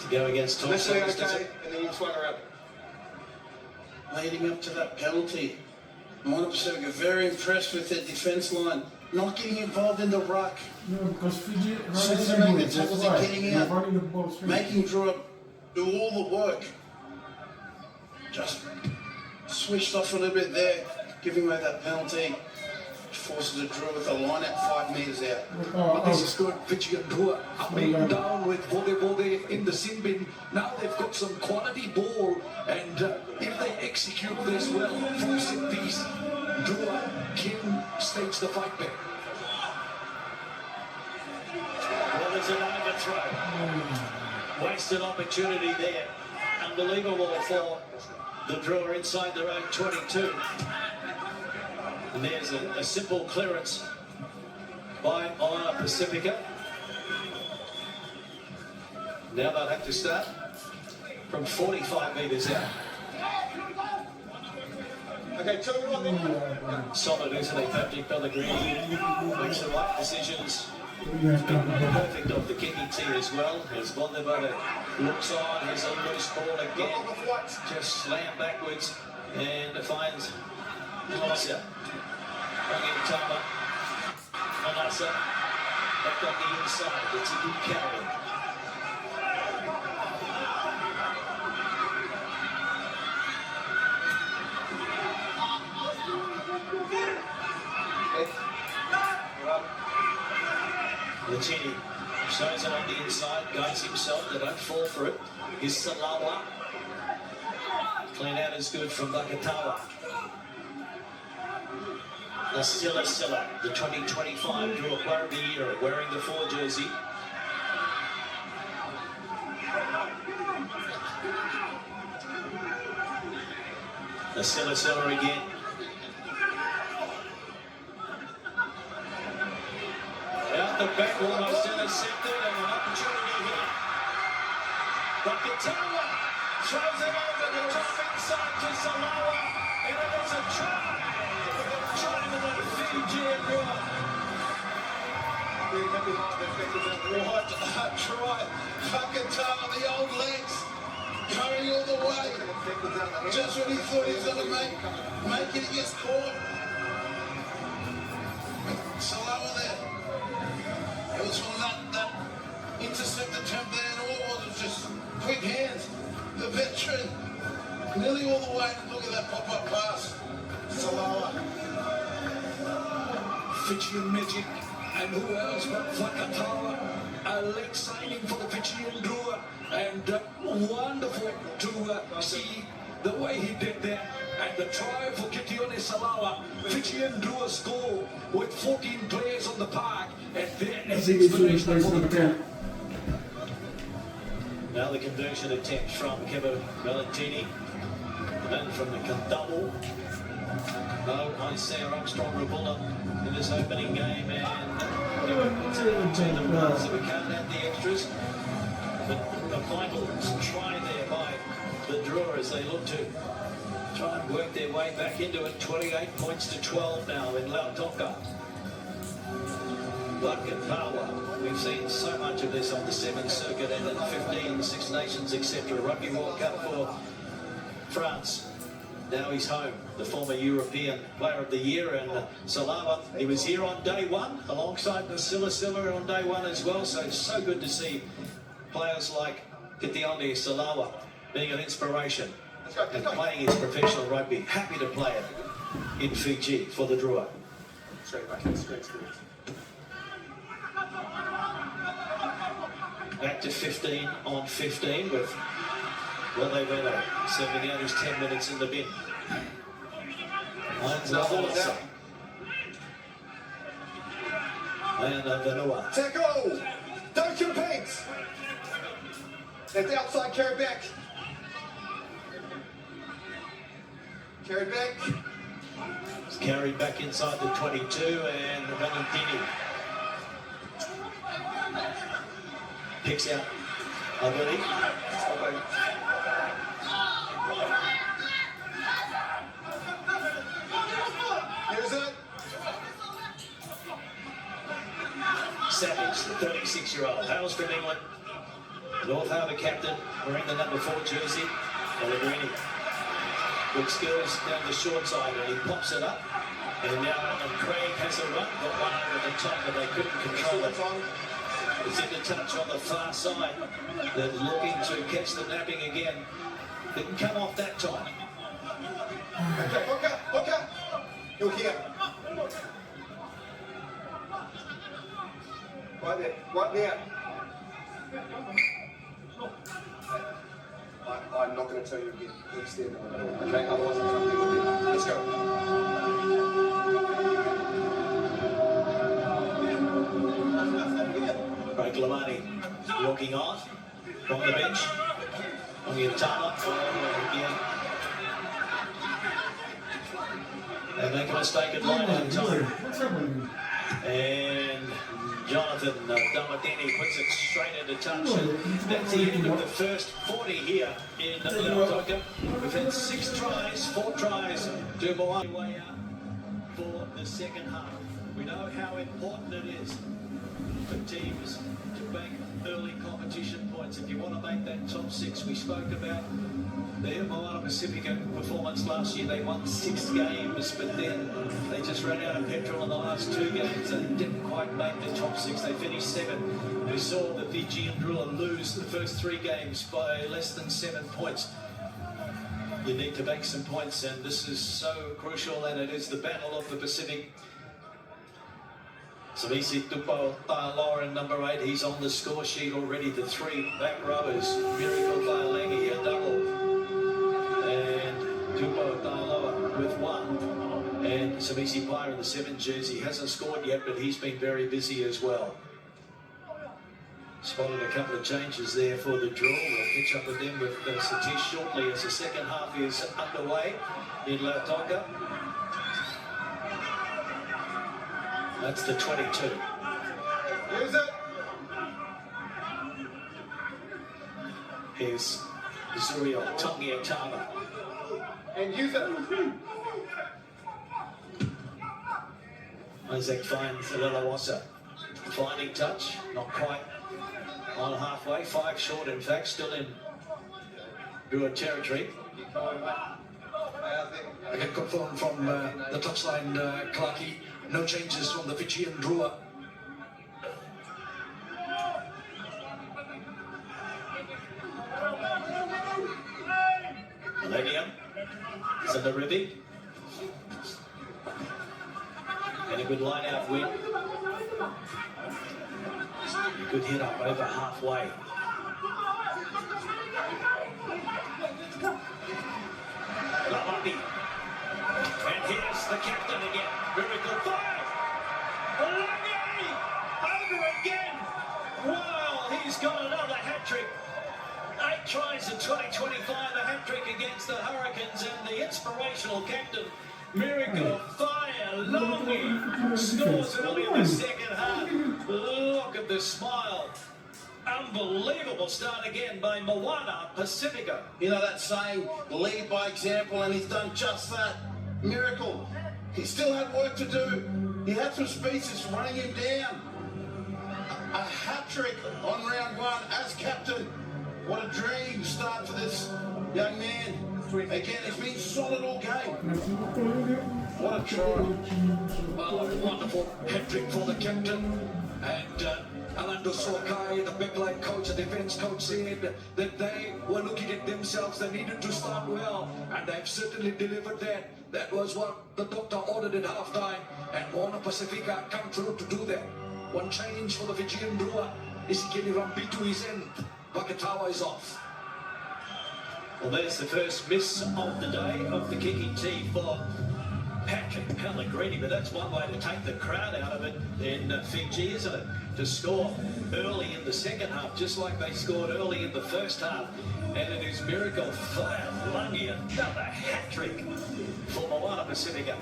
To go against Tom. Initially okay, and then you swung around. Leading up to that penalty, Moana Pacifica very impressed with their defence line, not getting involved in the ruck. No, because Fiji As soon as they make the tackles, they're getting out, running the ball straight. making Drua do all the work. Just switched off a little bit there, giving away that penalty. Forces a Drua with a line out 5 metres out. But this is good. Fiji and Drua are being down with Vode in the sin bin. Now they've got some quality ball, and if they execute this well, full set piece, Drua can stage the fight back. Well, there's an overthrow. Wasted opportunity there. Unbelievable for the Drua inside their own 22. And there's a simple clearance by Moana Pacifica. Now they'll have to start from 45 metres out. Okay, 2 on then. Solid, isn't he? Patrick Pellegrini makes the right decisions. Perfect off the kicking tee as well. As Bondabada looks on, here's a loose ball again. Just slammed backwards and finds Manasa. Bringing Tama. Manasa back on the inside. It's a good carry. Lachini shows it on the inside, guides himself, they don't fall for it. Here's Salawa. Clean out is good from Bakatawa. The Silla, the 2025 Drua Player of the Year, wearing the 4 jersey. The Silla again. Out the back, almost intercepted, and an opportunity here. Bakatawa throws it over the top inside to Salawa, and it is a try. Try to the Fiji and Drua. Right, try. Bakatawa, the old legs, carrying all the way. Just when he thought he was going to make it, he gets caught. Salawa there. It was from that intercept attempt there, and all it was just quick hands. The veteran, nearly all the way. Look at that pop-up pass. Salawa. Fijian Magic, and who else but Fakatawa, a late signing for the Fijian Drua, and wonderful to see the way he did that, and the try for Kitione Salawa. Fijian Drua score with 14 players on the park, and that is inspirational for the camp. Now the conversion attempt from Kevin Valentini, and then from the double. No, Isaiah Armstrong Rabula in this opening game, and between the runs that we can't add the extras. But a vital try there by the Drua as they look to try and work their way back into it. 28 points to 12 now in Lautoka. Bakatawa. We've seen so much of this on the 7th circuit and at 15, Six Nations, etc. Rugby World Cup for France. Now he's home, the former European Player of the Year, and Salawa, he was here on day 1 alongside the Silla on day 1 as well, so it's so good to see players like Kitione Salawa being an inspiration and playing his professional rugby. Happy to play it in Fiji for the Drua. Straight back in, straight. back to 15 on 15 with Well, serving out his 10 minutes in the bin. Lines up also. And Drua. Tackle! Don't compete! That's outside, carry back. Carry back. It's carried back inside the 22 and Valentini picks out Abeli. Here's it. Savage, the 36-year-old, hails from England. North Harbour captain, wearing the number 4 jersey, Pellegrini. Good skills down the short side, and he pops it up. And now Craig has a run, got one over the top, but they couldn't control it. It's in the touch on the far side. They're looking to catch the napping again. Didn't come off that time. Okay, look up. You're here. Right there. I'm not going to tell you again. Extend. Okay, otherwise I'm going to deal with it. Let's go. Craig Lamani walking off from the bench. On the Tama. Again. They make a mistake at line out time. What's happening? And Jonathan Damadini puts it straight into touch. That's the end of the first 40 here in Pacifica. We've had 6 tries, 4 tries to Moana way out for the second half. We know how important it is for teams to make early competition points. If you want to make that top 6, we spoke about their Moana Pacifica performance last year. They won 6 games, but then they just ran out of petrol in the last 2 games and didn't quite make the top 6. They finished 7. We saw the Fiji and Drua lose the first 3 games by less than 7 points. You need to make some points, and this is so crucial, and it is the battle of the Pacific. Samisi Tupo Tailoa, number 8, he's on the score sheet already. The 3 back rowers, Miracle Tailangi, a double. And Tupo Tailoa with 1. And Samisi Pire in the 7 jersey hasn't scored yet, but he's been very busy as well. Spotted a couple of changes there for the draw. We'll catch up with them with Satish shortly as the second half is underway in Lautoka. That's the 22. Here's it. Here's Zurio Tongiatama. And use it. Isaac finds Lilawasa. Finding touch, not quite on halfway. 5 short, in fact, still in Drua territory. I can confirm from the touchline, Clarkie, no changes from the Fijian Drua. Millennium is in the ribby. And a good line-out win. Good hit up over halfway. Lamani. And here's the captain again. Miracle 5. Langi! Over again. Wow, he's got another hat-trick. 8 tries in 2025, a hat-trick against the Hurricanes, and the inspirational captain, Miracle Fire Langi, scores early in the second half. Look at the smile. Unbelievable start again by Moana Pacifica. You know that saying, lead by example, and he's done just that. Miracle. He still had work to do. He had some speeches running him down. A hat-trick on round 1 as captain. What a dream start for this young man. Again, he's been solid all game. What a try. Well, wonderful hat-trick for the captain. And Alando Sokai, the backline coach, the defense coach, said that they were looking at themselves. They needed to start well, and they've certainly delivered that. That was what the doctor ordered at halftime, and Moana Pacifica come through to do that. 1 change for the Fijian Drua. Is he getting run beat to his end? Wakatawa is off. Well, there's the first miss of the day of the kicking tee for Patrick Pellegrini, but that's one way to take the crowd out of it in Fiji, isn't it? To score early in the second half, just like they scored early in the first half. And it is Miracle Fa'alagi, another hat-trick for Moana Pacifica.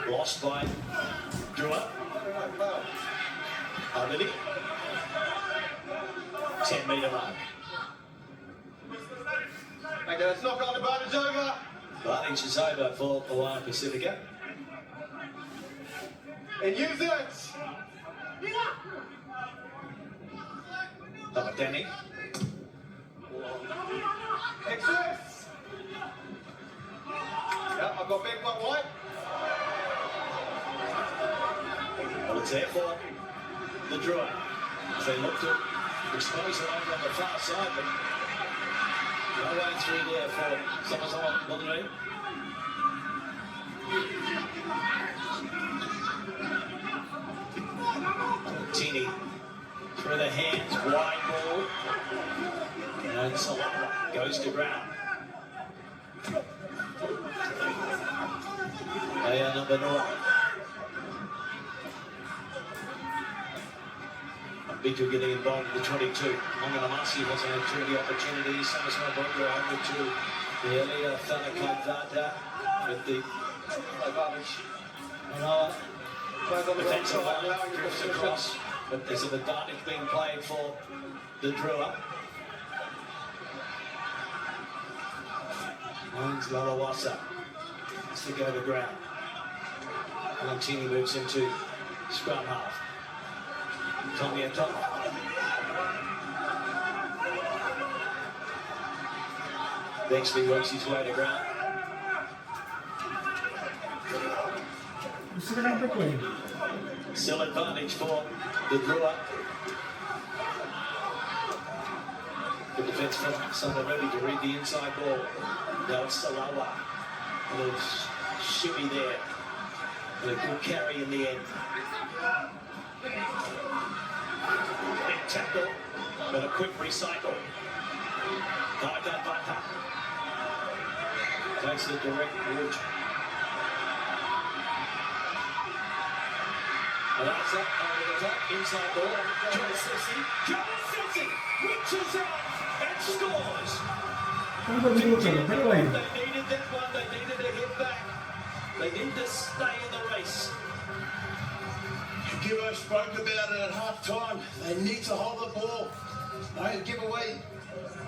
Lost by Drua. Abidi. 10-metre mark. Okay, let's knock on the advantage over. Advantage is over for Moana Pacifica. And use it. Danny. Excess. Yeah, I've got big one white. Well, it's there for the Drua. As they look to expose it over on the far side, but no way through there for Samasawa Monterey. Tini through the hands, wide ball. And Salawa goes to ground. They are number 9. Bitu getting involved with the 22. Monganamasi wasn't had through the opportunities. Samasma Bongo over to the Elia Thanakaivata with the Advantage. defensive line drifts across. But there's an advantage being played for the Drua. Lines Lalawasa has to go to ground. Valentini moves into scrum half. Tommy at top. Bexley works his way to ground. Still advantage for the Drua. Good defence from Sandarelli to read the inside ball. Now it's Salawa. A little shimmy there. And a good carry in the end. Big tackle, but a quick recycle. Bata takes the direct route. And that's up over the top, inside ball. Jonesy reaches out and scores. They needed that one, they needed to hit back. They need to stay in the race. Giro spoke about it at half time. They need to hold the ball. Don't give away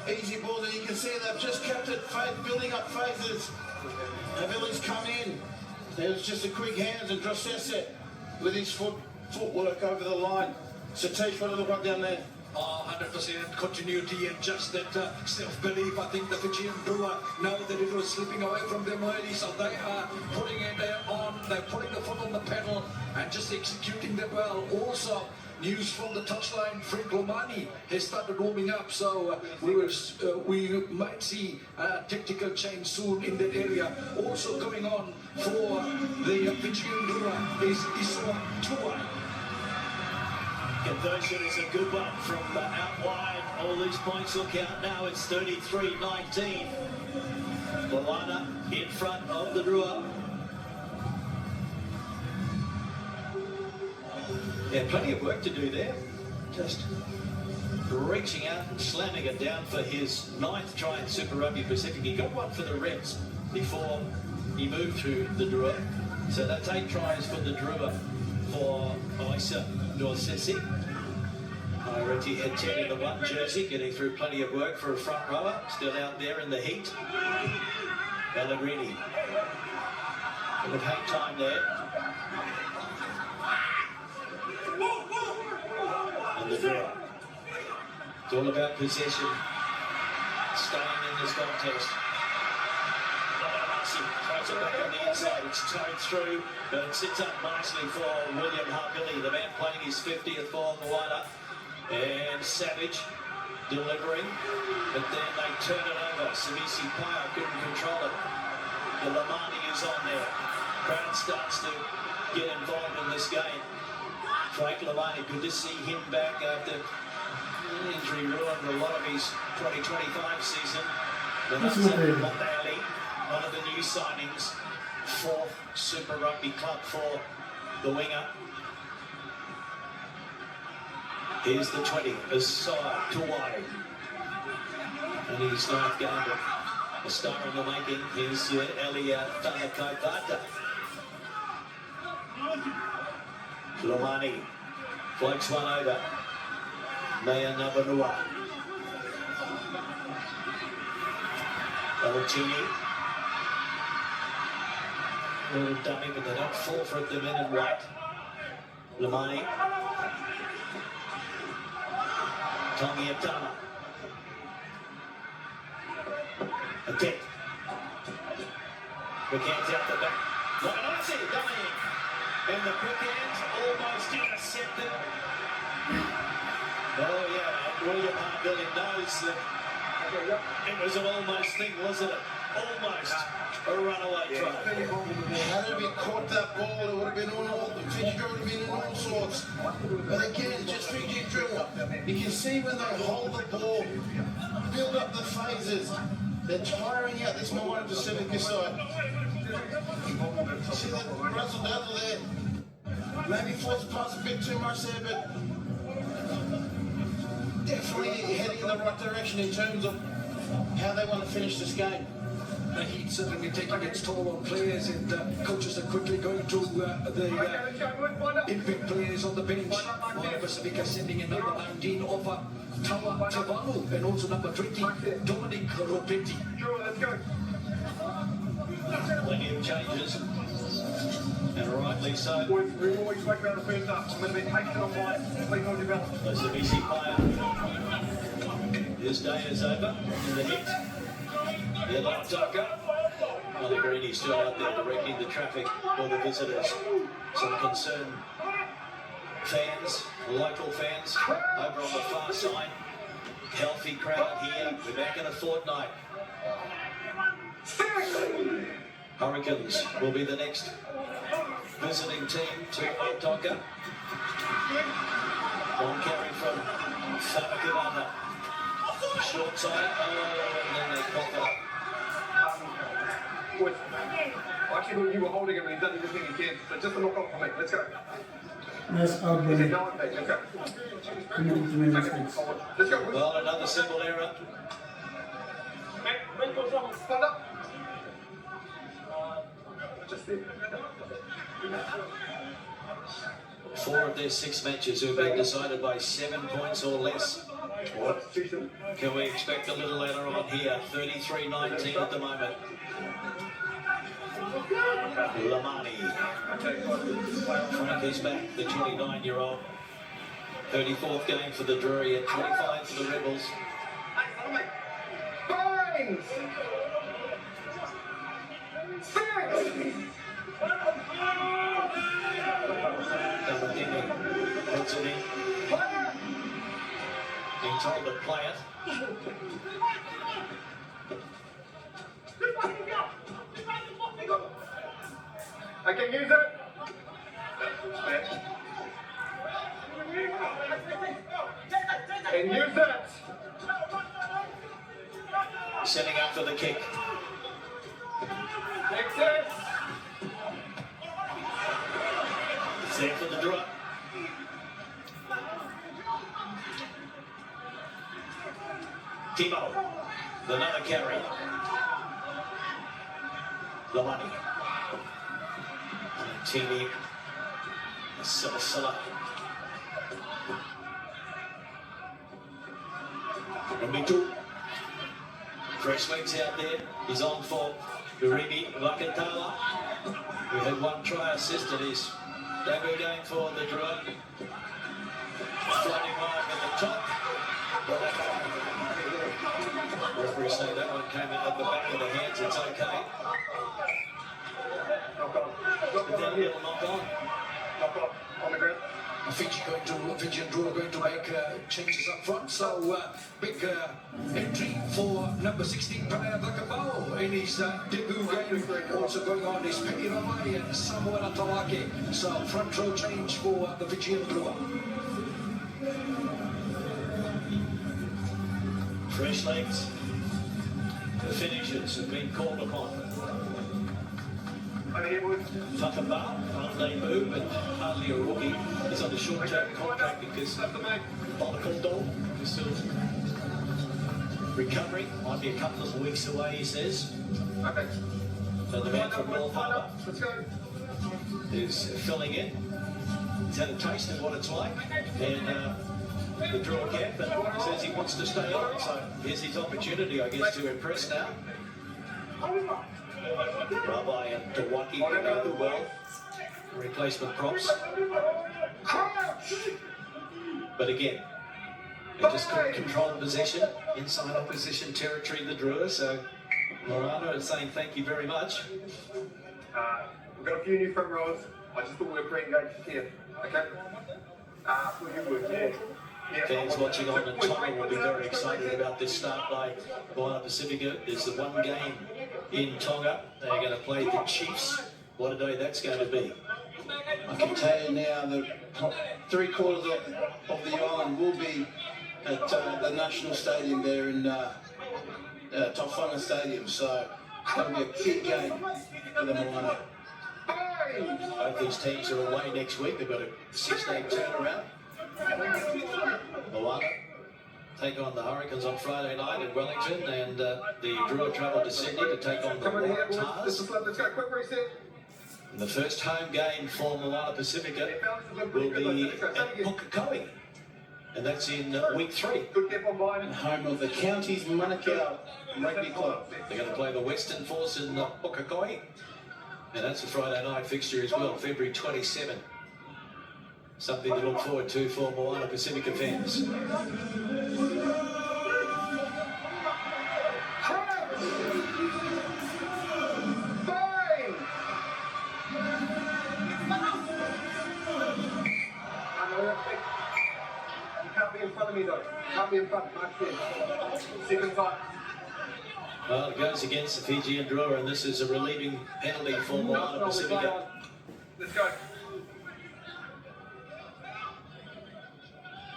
easy balls, and you can see they've just kept it building up phases. Everything's come in. There was just a quick hands and Drossese with his footwork over the line. Satish, what do you look like down there? 100% continuity and just that self-belief. I think the Fijian Drua know that it was slipping away from them early, so they are putting it on. They're putting the foot on the pedal and just executing them well. Also, news from the touchline, Frank Lomani has started warming up, so we might see a tactical change soon in that area. Also going on for the Fijian Drua is Isua Tuai. Conversion is a good one from out wide. All these points will count now. It's 33-19. Moana in front of the Drua. Yeah, plenty of work to do there. Just reaching out and slamming it down for his 9th try in Super Rugby Pacific. He got one for the Reds before he moved through the Drua. So that's 8 tries for the Drua for Isa Dorsesi. Ireti had 10 in the 1 jersey, getting through plenty of work for a front rower. Still out there in the heat. Pellegrini. Bit of hang time there. And the Drua. It's all about possession. Staying in this contest. Throws it back on the inside, it's towed through, but it sits up nicely for William Harbilly, the man playing his 50th for Moana. And Savage delivering, but then they turn it over. Savisi Paya couldn't control it. The Lamani is on there. Crowd starts to get involved in this game. Frank Lamani, good to see him back after injury ruined a lot of his 2025 season. Mondaly, one of the new signings, 4th Super Rugby club for the winger. Here's the 20, Asai Tuwai. And his 9th game, but a star in the making. Here's Elia Tanakaitata. Lomani floats one over. Mea Nabanua. Valentini. Little dummy, but they don't fall for it. The men in white. Lomani. Tommy Atama. A kick. The hands out the back. Loganazzi dying. And the quick hands almost intercepted. Oh yeah, William Hardilly knows that it was an almost thing, wasn't it? Almost a runaway try. Had it been caught that ball, it would have been all, Fiji would have been in all sorts. But again, just Fiji Drua. You can see when they hold the ball, build up the phases. They're tiring out this Moana Pacifica side. See that Russell Dazzle there? Maybe forced past a bit too much there, but definitely heading in the right direction in terms of how they want to finish this game. The heat certainly taking its toll on players, and coaches are quickly going to the impact players on the bench. Moana Pacifica sending in number 19 over Tawa Tavalu, and also number 20, Dominic Ropetti. Let's go. Plenty of changes, and rightly so. Boys, we always spoke about the first half. I'm going to be patient on mine. Please not develop. There's the BC player. His day is over in the hit. Yellow Tucker. Molly Greeny still out there directing the traffic for the visitors. Some concerned fans, local fans, over on the far side. Healthy crowd here. We're back in a fortnight. Hurricanes will be the next visiting team to Otoka. One carry from Famikavata. Short side, and then they pop it up. Boys, I actually thought you were holding him and he's done everything he can. So just a knock off for me. Let's go. That's Is it ugly. no one page? Let's go. Let's go. Well, another simple error. Stand up. Just there. 4 of their 6 matches have been decided by 7 points or less. Can we expect a little later on here? 33-19 at the moment. Lamani. Frank is back, the 29-year-old. 34th game for the Drua, 25 for the Rebels. Fines! Puts it in. Being told to play it. I can use it. And use that. Setting up for the kick. Excess. It's there for the Drua. Timo, another carry. Lamani. Tini. Silla. Ramitu. Fresh legs out there. He's on for Uribi Vakatala, who had 1 try assist in his debut game for the Drua. Floating high at the top. Referee say that one came out at the back of the hands. It's okay. But then a little knock on. On the ground. Fiji and Drua going to make changes up front, so big entry for number 16 player Vakabao, in his debut game. Also going on is Pacifica and Moana Tawake. So front row change for the Fijian Drua. Fresh legs. The finishers have been called upon. Whakaba, hardly move, but hardly a rookie. He's on a short-term contract because Bonacondo is still recovering. Might be a couple of weeks away, he says. Okay. So the man from North Harbour Let's go. is filling in. He's had a taste of what it's like. And the draw camp, but says he wants to stay on. So here's his opportunity, I guess, to impress now. Rabbi and Tawaki go well. Replacement props. But again, they just couldn't control possession, inside opposition territory, the Drua. So Moana is saying thank you very much. We've got a few new front rows. I just thought we were pre-engaged here. Okay? For you would, yeah. Fans watching on in Tonga will be very excited about this start by Moana Pacifica. There's the one game in Tonga. They're going to play the Chiefs. What a day that's going to be. I can tell you now that 3/4 of the island will be at the National Stadium there in Tofanga Stadium. So it's going to be a big game for the Moana. Both these teams are away next week. They've got a 6-day turnaround. Moana take on the Hurricanes on Friday night in Wellington, and the Drua travel to Sydney to take on the Waratahs. Let's go, quick reset. And the first home game for Moana Pacifica will be at Pukekohe, and that's in week 3. Good get on by. And home of the county's Manukau Rugby Club. They're going to play the Western Force in Pukekohe, and that's a Friday night fixture as well, February 27. Something to look forward to for Moana Pacifica fans. You can't be in front of me though. Can't be in front. Mark in. Second time. Well, it goes against the Fijian Drua, and this is a relieving penalty for Moana Pacifica. Let's go.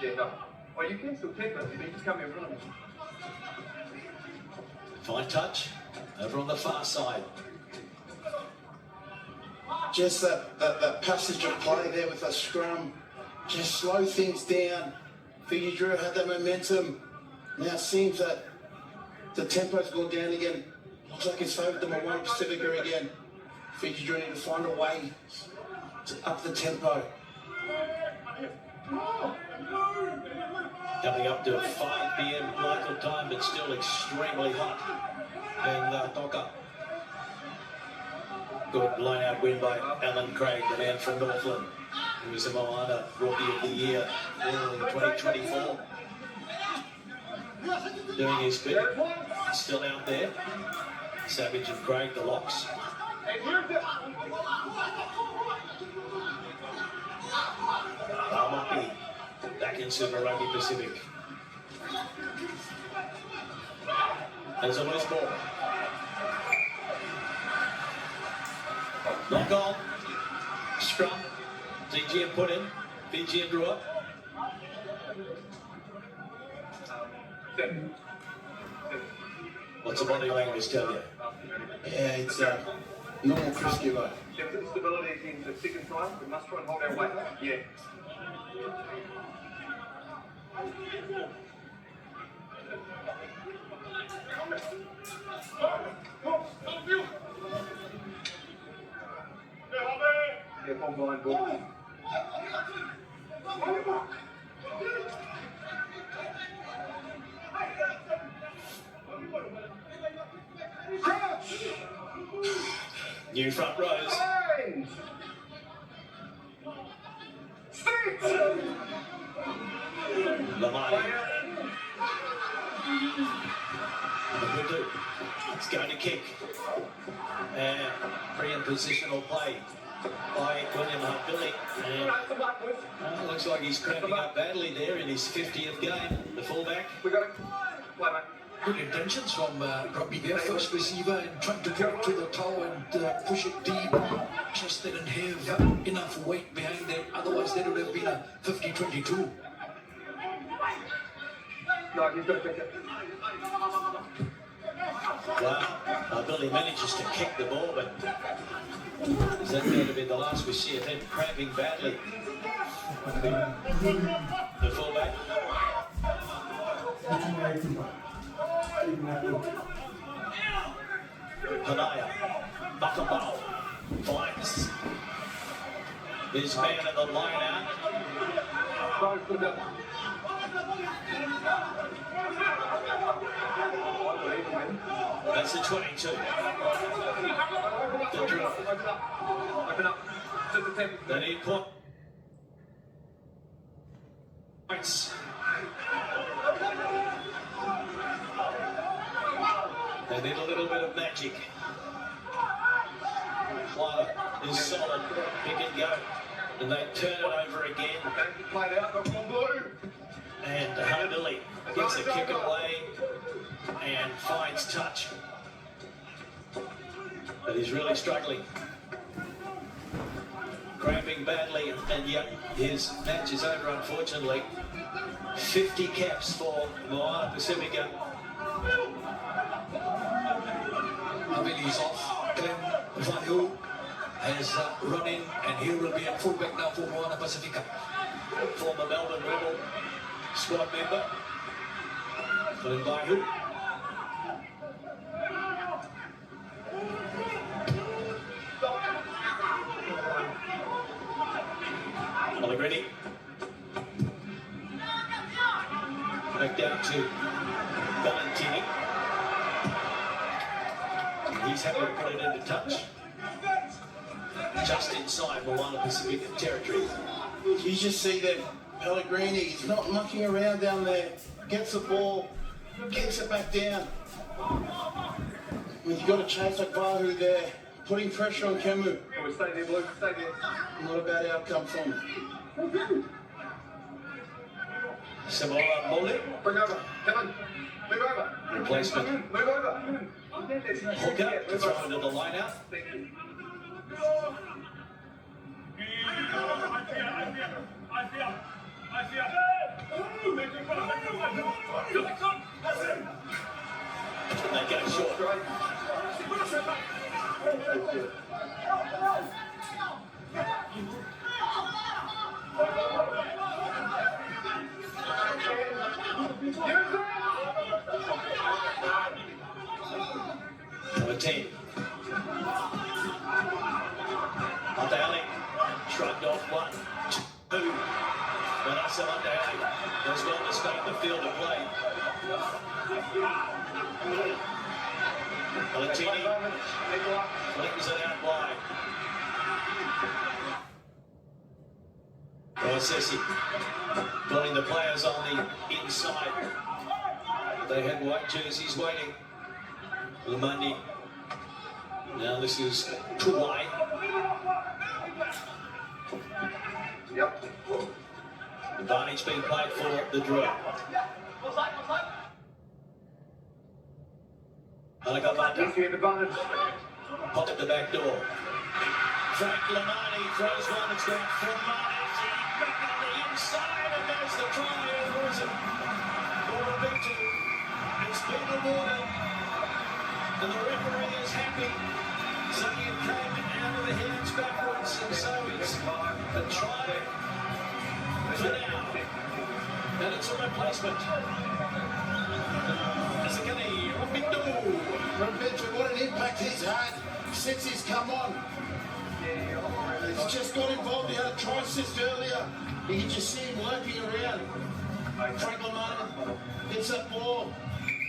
Yeah, no. Oh, you can still take that. You just can't be in front of me. Fine touch over on the far side. Just that passage of play there with a scrum. Just slow things down. Fiji Drua had that momentum. Now it seems that the tempo's gone down again. Looks like it's favoured the Moana Pacifica again. Fiji Drua need to find a way to up the tempo. Coming up to 5 p.m. local time, but still extremely hot in Doka. Good line-out win by Alan Craig, the man from Northland, who was a Moana Rookie of the Year in 2024. Doing his bit, still out there. Savage and Craig, the locks. Amapi back in Super Rugby Pacific. There's a loose ball. Knock on. Scrum. DGM put in. Fiji and Drua. What's the body language tell you? Yeah, it's normal Chris Gillo. Stability in the second time. We must try and hold our weight. Yeah. Yeah, bomb behind ball. New front rows. Lamani. It's going to kick. And pre-in positional play by William Hartbilly. And looks like he's cramping up badly there in his 50th game, the fullback. We got it. Play, mate. Good intentions from Robbie there, first receiver, and trying to get to the toe and push it deep. Just didn't have enough weight behind it. Otherwise, that would have been a 50-22. No, he's got to pick it. Well, Billy manages to kick the ball, but is that going to be the last we see of him cramping badly? The fullback. Hanaya, Bakambao finds his man in the line out. That's the 22. The Drua. Open up. Just a 10. They need points. They need a little bit of magic. Moana is solid. Pick and go. And they turn it over again. Played out. Got one blue. And Billy gets the kick away and finds touch. But he's really struggling. Cramping badly, and yet his match is over, unfortunately. 50 caps for Moana Pacifica. Billy's off. Glenn Vahu has run in, and he will be at fullback now for Moana Pacifica. Former Melbourne Rebel squad member. Glenn Vahu. Allegretti. Back down to Valentini. He's happy to put it into touch. Just inside Moana Pacifica territory. You just see that Pellegrini, he's not mucking around down there. Gets the ball, gets it back down. You've got to chase like Vahu there, putting pressure on Kemu. Stay there, Blue. Stay there. Not a bad outcome from him. Samoa Mole. Bring over. Come on. Move over. Replacement. Move over. Hooker to throw into the line out. Thank you. They go short. Number 10. Monteale shrugged off 1, 2. Vanessa Monteale has gone to start the field of play. Valentini flings it out wide. Rossessi pulling the players on the inside. They had white jerseys waiting. Lamani. Now this is Kauai. Yep. Advantage being played for the Drua. Alagabata. Easy advantage. Pocket the back door. Frank Lamani throws one. It's got Formaniti back on the inside, and there's the try. Or is it? For Victor. It's been awarded. And the referee is happy. So it came out of the hands backwards, and so it's a try for now. And it's a replacement. Zakani, Roberto, what an impact he's had since he's come on. He's just got involved. He had a try assist earlier. You can just see him lurking around. Frank Lamani gets that ball.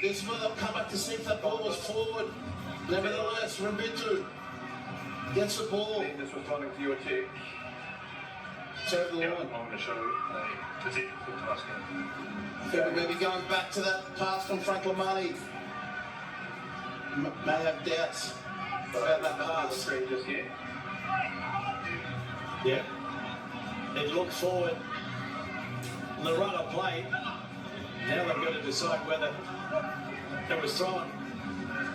This is where they'll come back to see if that ball was forward. Nevertheless, Roberto gets the ball. Just responding to your check. It's over the line. I'm going to show a particular task. Maybe going back to that pass from Frank Lamani. May have doubts about that pass. Just here. yeah. It looked forward. The runner played. Now they've got to decide whether It was thrown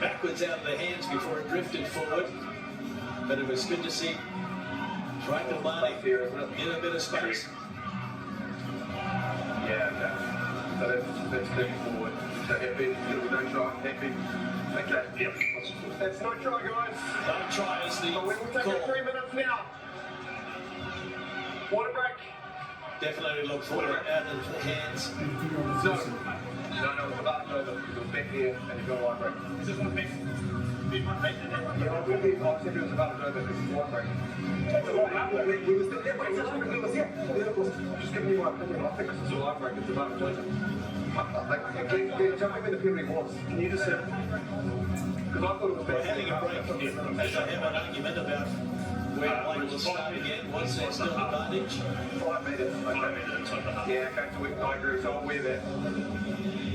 backwards out of their hands before it drifted forward. But it was good to see Frank Almani in a bit of space. Yeah, okay. So that's moving forward. So happy, no try, happy. Okay, yep. That's no try, guys. Don't try is the So we will take call. 3 minutes now. Water break. Definitely look forward out of the hands. No, it's about over. It was back here and you got a water break. Is this one big? Yeah, I said it was about over. This is water break. We were still there. I'm just giving you my opinion. I think this is a water break. It's about over. Jump in the penalty was. Can you just say? Because I thought it was We're back having a break as I have an argument about where play will start again. Was there still advantage? 5 meters. Okay. Yeah, okay, so I agree. So I'm aware that.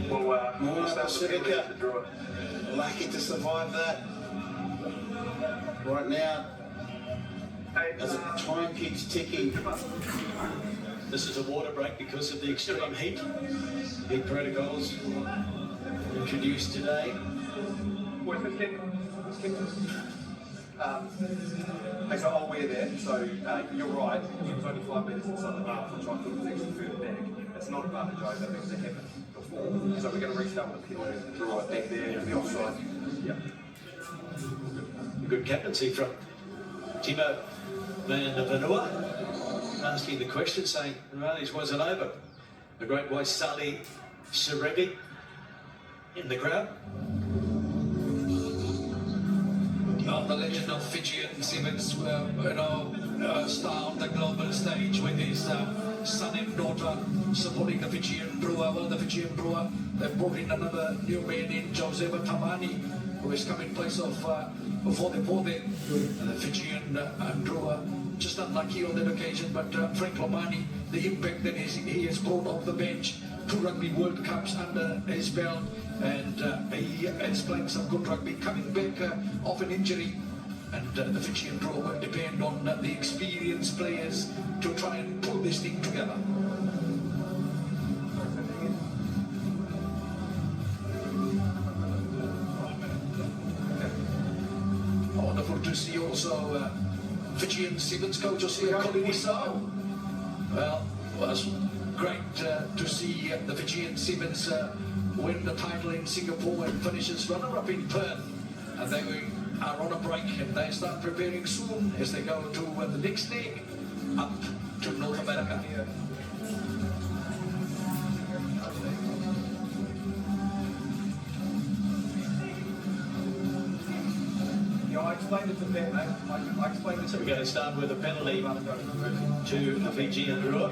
We'll start the penalty Pacifica. to Drua. Lucky to survive that. Right now, Hey, as the time keeps ticking, This is a water break because of the extreme heat. Heat protocols introduced today. where's this kid? Hey, so I'll wear that. So you're right. It was only 5 meters inside the half, which I thought was actually further back. It's not advantage over because it happened before. So we're going to restart with the penalty to draw it back there to the offside. Yeah. Good captaincy from Timo Vanua. Asking the question, saying, well, this wasn't over. The great white Sally Serebi in the crowd. The legend of Fijian Simmons, star on the global stage with his son and daughter supporting the Fijian Drua. Well, the Fijian Drua, they've brought in another new man in Joseph Tamani, who has come in place of before the Fijian Drua. Just unlucky on that occasion, but Frank Lomani, the impact that he has brought off the bench, 2 Rugby World Cups under his belt, and he is playing some good rugby, coming back off an injury, and the Fijian Drua will depend on the experienced players to try and pull this thing together. Wonderful to see also Fijian Sevens coach Osia Koliniso. Well, it was great to see the Fijian Sevens win the title in Singapore and finishes runner-up in Perth. And they are on a break and they start preparing soon as they go to the next leg up to North America. Yeah, I explained it to them, mate. I explained it to So we're going to start with a penalty to the Fijian Drua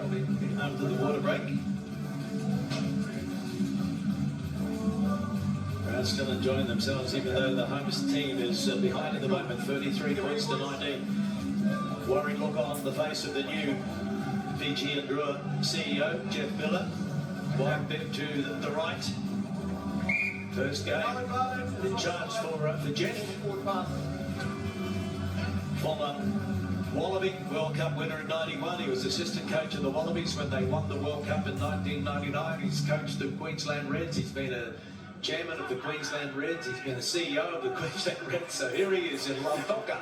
after the water break. Crowd still enjoying themselves, even though the host team is behind at the moment, 33 points to 19. Worried look on the face of the new Fijian Drua CEO, Jeff Miller. Wide bit to the right. First game in charge for Jeff. Former Wallaby World Cup winner in 91. He was assistant coach of the Wallabies when they won the World Cup in 1999. He's coached the Queensland Reds. He's been a chairman of the Queensland Reds. He's been a CEO of the Queensland Reds. So here he is in Lampoka.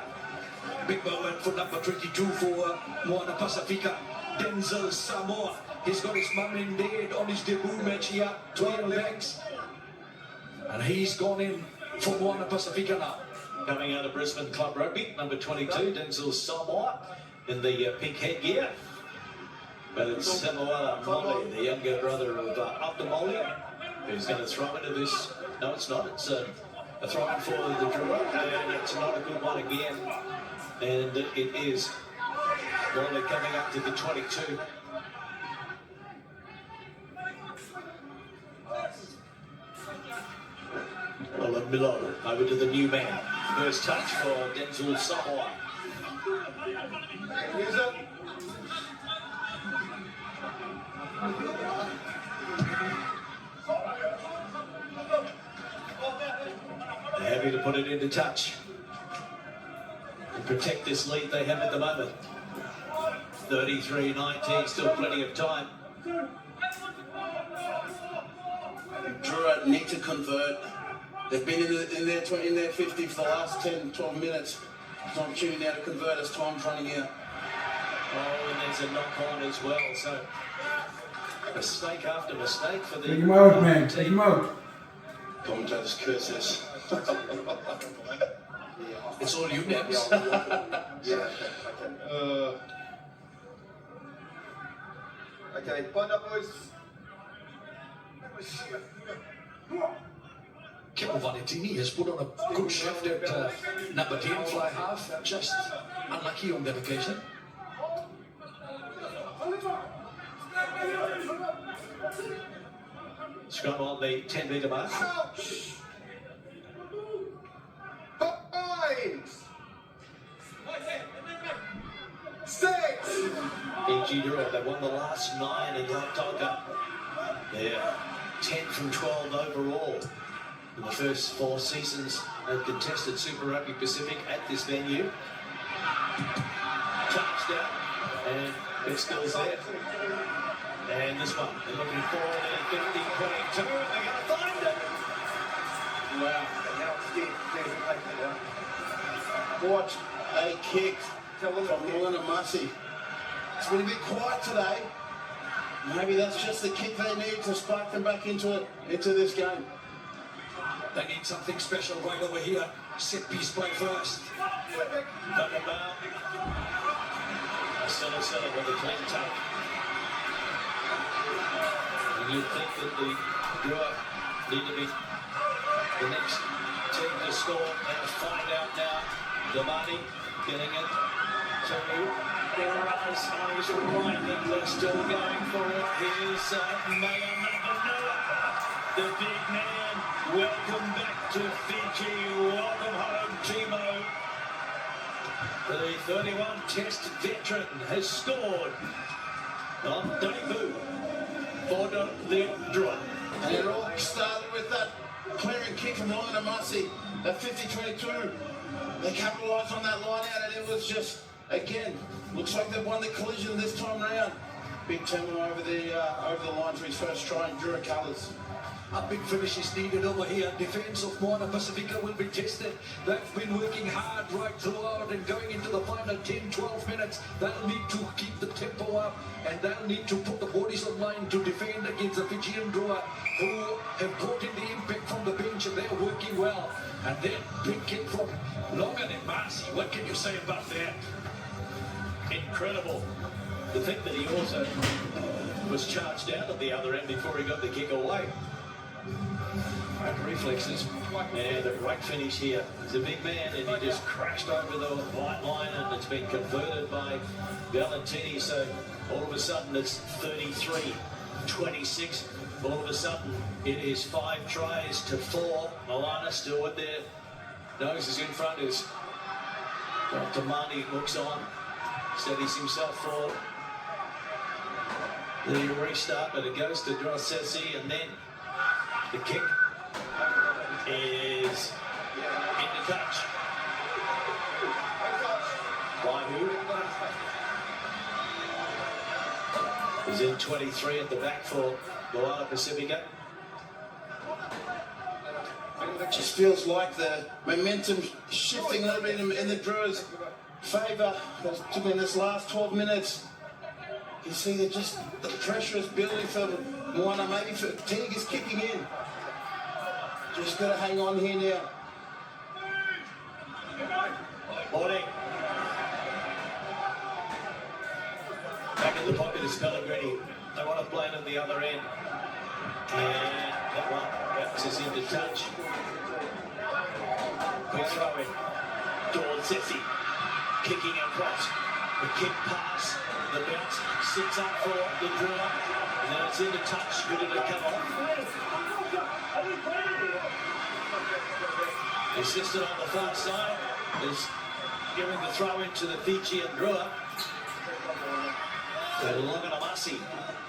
Big moment for number 22 for Moana Pacifica, Denzel Samoa. He's got his mum and dad on his debut match here, 12 legs. And he's gone in for Moana Pacifica now. Coming out of Brisbane Club Rugby, number 22, Denzel Samoa in the pink headgear. But it's Samoa Molly, the younger brother of Abda Molly, who's going to throw into this. No, it's not. It's a throw in for the Drua, and it's not a good one again. And it is Molly coming up to the 22. Ola Milo over to the new man. First touch for Denzel Samoa. Use it. They're happy to put it into touch and protect this lead they have at the moment. 33-19, still plenty of time. Drua need to convert. They've been in their 50 for the last 10, 12 minutes. It's an opportunity now to convert as time's running out. Oh, and there's a knock-on as well. So, mistake after mistake for the... Take him out, man. Take him out. Commentators curse us. It's all you, Nebs. Okay, bind up, boys. Kevin Valentini has put on a good shift at number 10 fly half, just unlucky on that occasion. Scrum on the 10-metre mark. Ouch! Bind! 6! Fiji Drua, they won the last 9 in Tonga. They're 10 from 12 overall. In the first 4 seasons, they've contested Super Rugby Pacific at this venue. Touchdown, and it's still there. And this one, they're looking for their 50-22, and they're going to find it. Wow. Now it's dead. Watch a kick from Moana. It's been a bit quiet today. Maybe that's just the kick they need to spark them back into this game. They need something special right over here. Set piece play first. Thunderbound. Still with a clean tuck. And you'd think that the Drua need to be the next team to score. Let's find out now. Damani getting it to Guerra's eyes right, and they're still going for it. Here's Moana, the big man. Welcome back to Fiji. Welcome home, Timo. The 31 Test veteran has scored on debut for the Drua. And it all started with that clearing kick from Moana, that 50-22. They capitalised on that line out, and it was just, again, looks like they've won the collision this time round. Big Timo over the line for his first try in Drua colours. A big finish is needed over here. Defence of Moana Pacifica will be tested. They've been working hard right throughout and going into the final 10-12 minutes. They'll need to keep the tempo up, and they'll need to put the bodies on line to defend against the Fijian Drua, who have brought in the impact from the bench, and they're working well. And then big kick from longer than Marcy. What can you say about that? Incredible. The fact that he also was charged out at the other end before he got the kick away. Great reflexes, and a great finish here. He's a big man, and he just crashed over the white line, and it's been converted by Valentini. So all of a sudden it's 33-26. All of a sudden it is 5 tries to 4. Moana still with their noses in front. As Dr. Marty looks on, steadies himself for the restart, but it goes to Drua, and then the kick is into touch. By who? Is in 23 at the back for Moana Pacifica. It just feels like the momentum shifting a little bit in the Drua's favour, particularly in this last 12 minutes. You see that just the pressure is building for Moana, maybe fatigue is kicking in. Just got to hang on here now. Morning. Back in the pocket is Pellegrini. They want to play it at the other end. And that one bounces into touch. Quick throw in. Sessi kicking across. The kick pass. The bounce sits up for the Drua. And then it's into touch. Good to come off. The assistant on the far side is giving the throw into the Fijian Drua. Longanamasi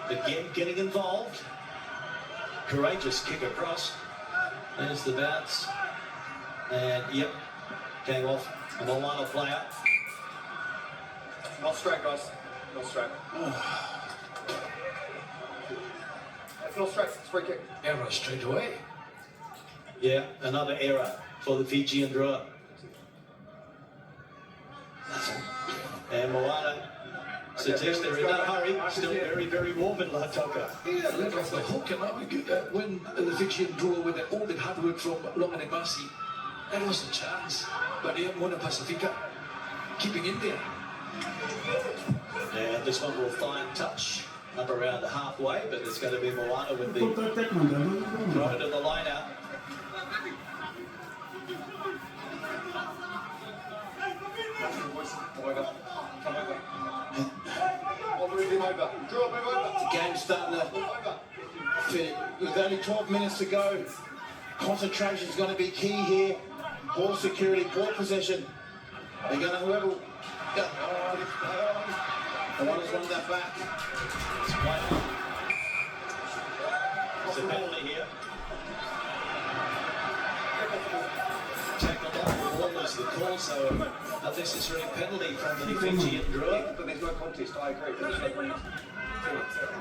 again getting involved. Courageous kick across. There's the bounce. And yep, came off a Moana player. Not straight, guys. Not straight. It's not straight. It's free kick. Error straight away. Yeah, another error for the Fijian Drua. And Moana, Satish, they're in no hurry, still very, very warm in Lautoka. Yeah, let off the hook, and when the Fijian Drua with all the hard work from Longan and Masi, that was the chance. But here, Moana Pacifica, keeping in there. And this one will find touch up around the halfway, but it's going to be Moana with the throw to the line out. The game's starting to finish. With only 12 minutes to go, concentration's going to be key here. Ball security, ball possession. They're going to whoever. Moana's won that back. It's a penalty here. Tackle off the ball is the call, so unnecessary penalty from the Fijian Drua. But there's no contest, I agree. There's no contest.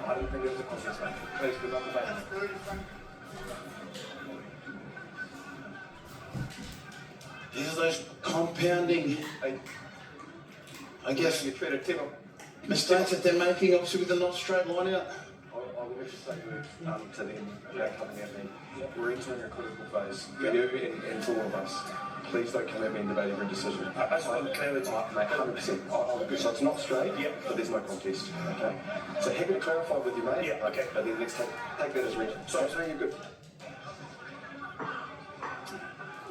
I don't think there's a contest, mate. Please, good luck with that. These are those compounding, I guess, You treated Tim. mistakes that they're making, obviously with the not straight line out. I will just say to them about coming at me. We're entering a critical phase for you and for all of us. Please don't come at me and debate every decision. That's what clarity. Mate, 100%. So it's not straight, but there's no contest. Okay. So happy to clarify with you, mate. Yeah. Okay. But then let's take that as read. So you're good.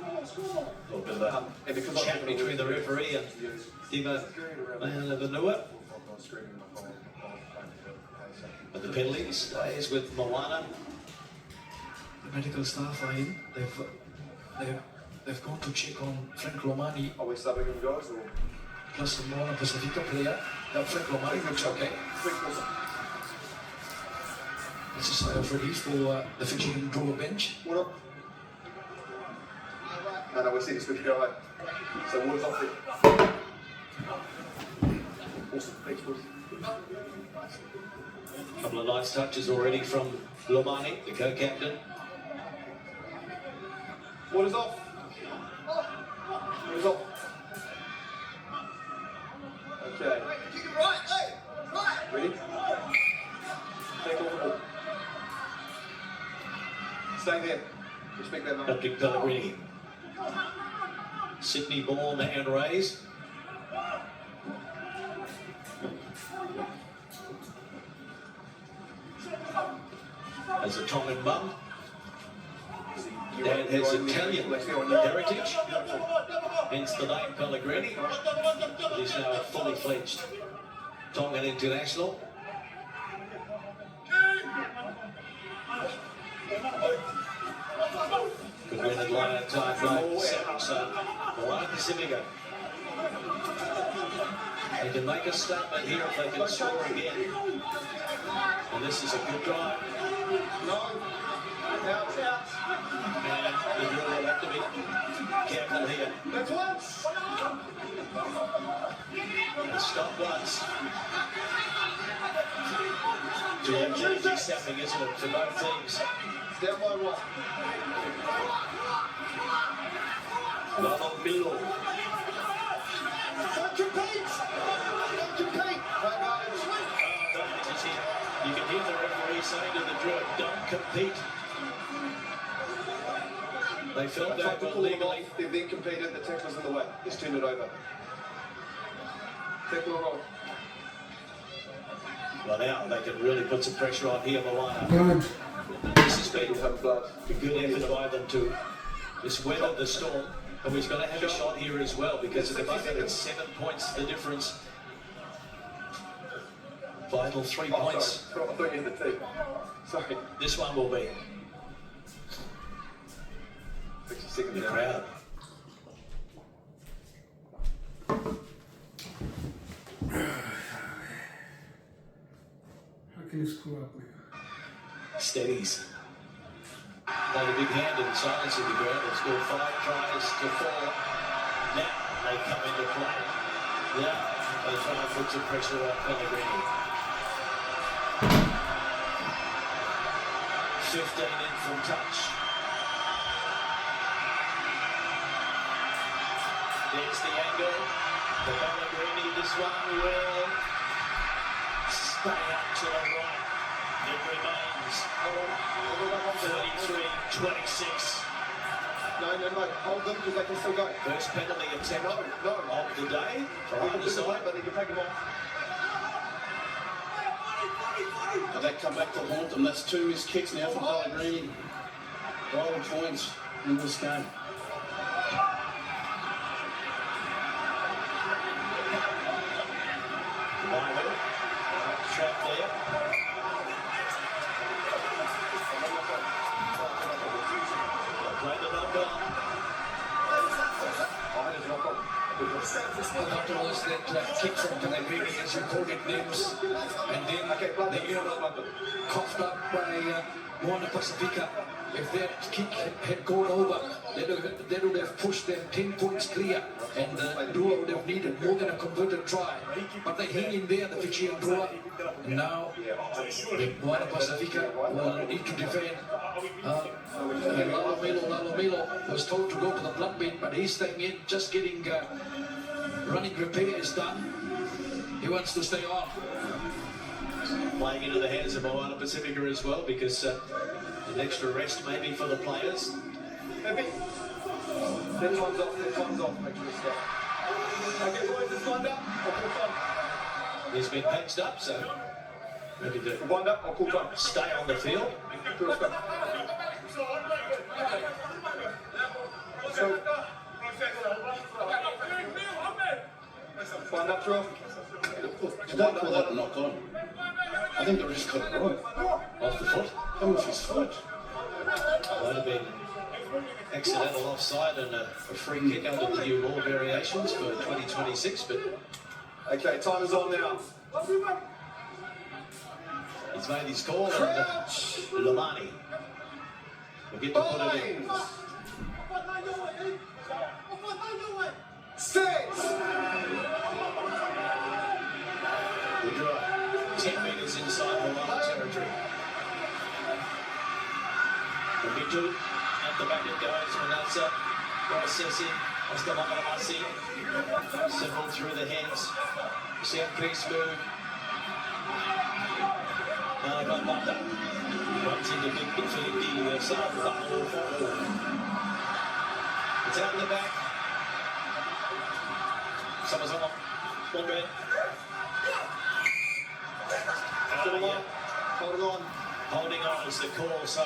A little bit of a chat between the referee and Timo Vanua. But the penalty stays with Moana. The medical staff are in. They've gone to check on Frank Lomani. Are we subbing him, guys? Or? Plus the Moana Pacifica player. Frank Lomani looks okay. It's a sign of relief for the Fijian Drua bench. What up? No, we see this good to go away. So what is off there? Awesome, thanks, boys. A couple of nice touches already from Lomani, the co-captain. What is off? What is off? Okay. Ready? Take off the ball. Stay there. Respect that, mate. Patrick Pellegrini. Sydney born and raised. As a Tongan mum. Dad has Italian heritage, hence the name Pellegrini. He's now a fully fledged Tongan international. Good win at line out time by Samson. Moana Pacifica. They can make a statement here if they can score again. And this is a good drive. And the Drua will have to be careful here. And stop once. Georgie sapping, isn't it, for both teams? Down by one. Donald Milo. Don't compete! Don't compete! You can hear the referee saying to the Drua, don't compete. They felt that were legally. They've then competed, the tackle's in the way. Let's turn it over. Tackle or roll. Well, now they can really put some pressure on here, Moana. Good. This has been Have blood. a good effort by them to just weather the storm. And he's going to have a shot here as well because at the moment it's 7 points the difference. Vital 3 points. Sorry. I thought you had the team. Sorry. This one will be 60 seconds the down. crowd. How can you screw up, man? Steadies. Played a big hand in silence in the ground and scored 5 tries to 4. Now they come into play. Now they try and put some pressure on Pellegrini. 15 in from touch. There's the angle. The Pellegrini, this one will stay up to the right. It remains 33-26. No, hold them because they can still go. First penalty attempt No. of the day for They can either do the side. right, but they can take them off. And they come back to haunt them. That's 2 missed kicks now for Pellegrini. Vital points in this game. Wyman, trap there. Play the knock on. That was that kick from Pellegrini as recorded names, and then the error coughed up by Moana Pacifica. If that kick had gone over, they would have pushed them 10 points clear, and Drua would have needed more than a converted try. But they hang in there, the Fijian Drua, and now the Moana Pacifica will need to defend. Lalomelo was told to go to the blood bin, but he's staying in, just getting running repairs done. He wants to stay on. Playing into the hands of Moana Pacifica as well, because an extra rest maybe for the players. Heavy. Then time's off. Make sure it's stop. Okay, boys, it's lined up. I'll call time. He's been patched up, so ready to Wind up, I'll call time. stay on the field. Let's go. So, wind up, Drua. Did they call that a knock on? I think they just got it right. Off the foot. That was his foot. Might have been accidental offside and a free kick under the new law variations for 2026, but Okay, time is on now. he's made his call, and Lamani will get to put it in. Six. The draw, 10 metres inside Moana territory. The middle, at the back it goes, Manasa, processing, Ostamakramasi, simple through the hands, set piece move. Bata runs into big Pacifica, it's out in the back. Someone's on one red. Holding on is the call, so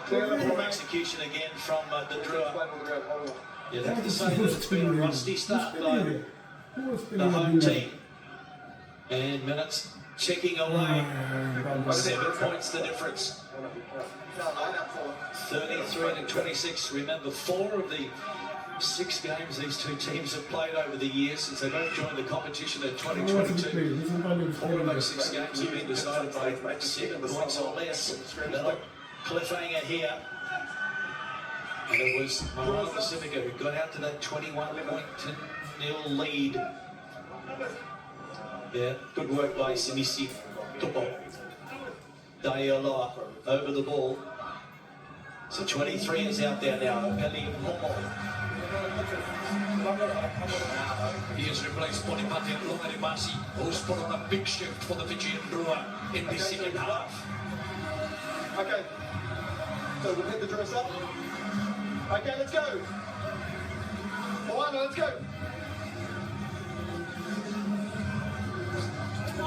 poor execution again from the Drua. You'd have to say that it's been a rusty start by the home team. And minutes checking away. 7 points the difference. 33-26. Remember, 4 of the 6 games these two teams have played over the years since they both joined the competition in 2022. 4 of those 6 games have been decided by 7 points or less. Another cliffhanger here. And it was Moana Pacifica who got out to that 21-0 lead. Yeah, good work by Simisi Tupo. Daiala over the ball. So 23 is out there now. Peli Momo. He has replaced Ponipati and Longarimasi, who's put on a big shift for the Fijian Drua in the second half. Okay, so we'll hit the dress up. Okay, let's go. Moana, let's go.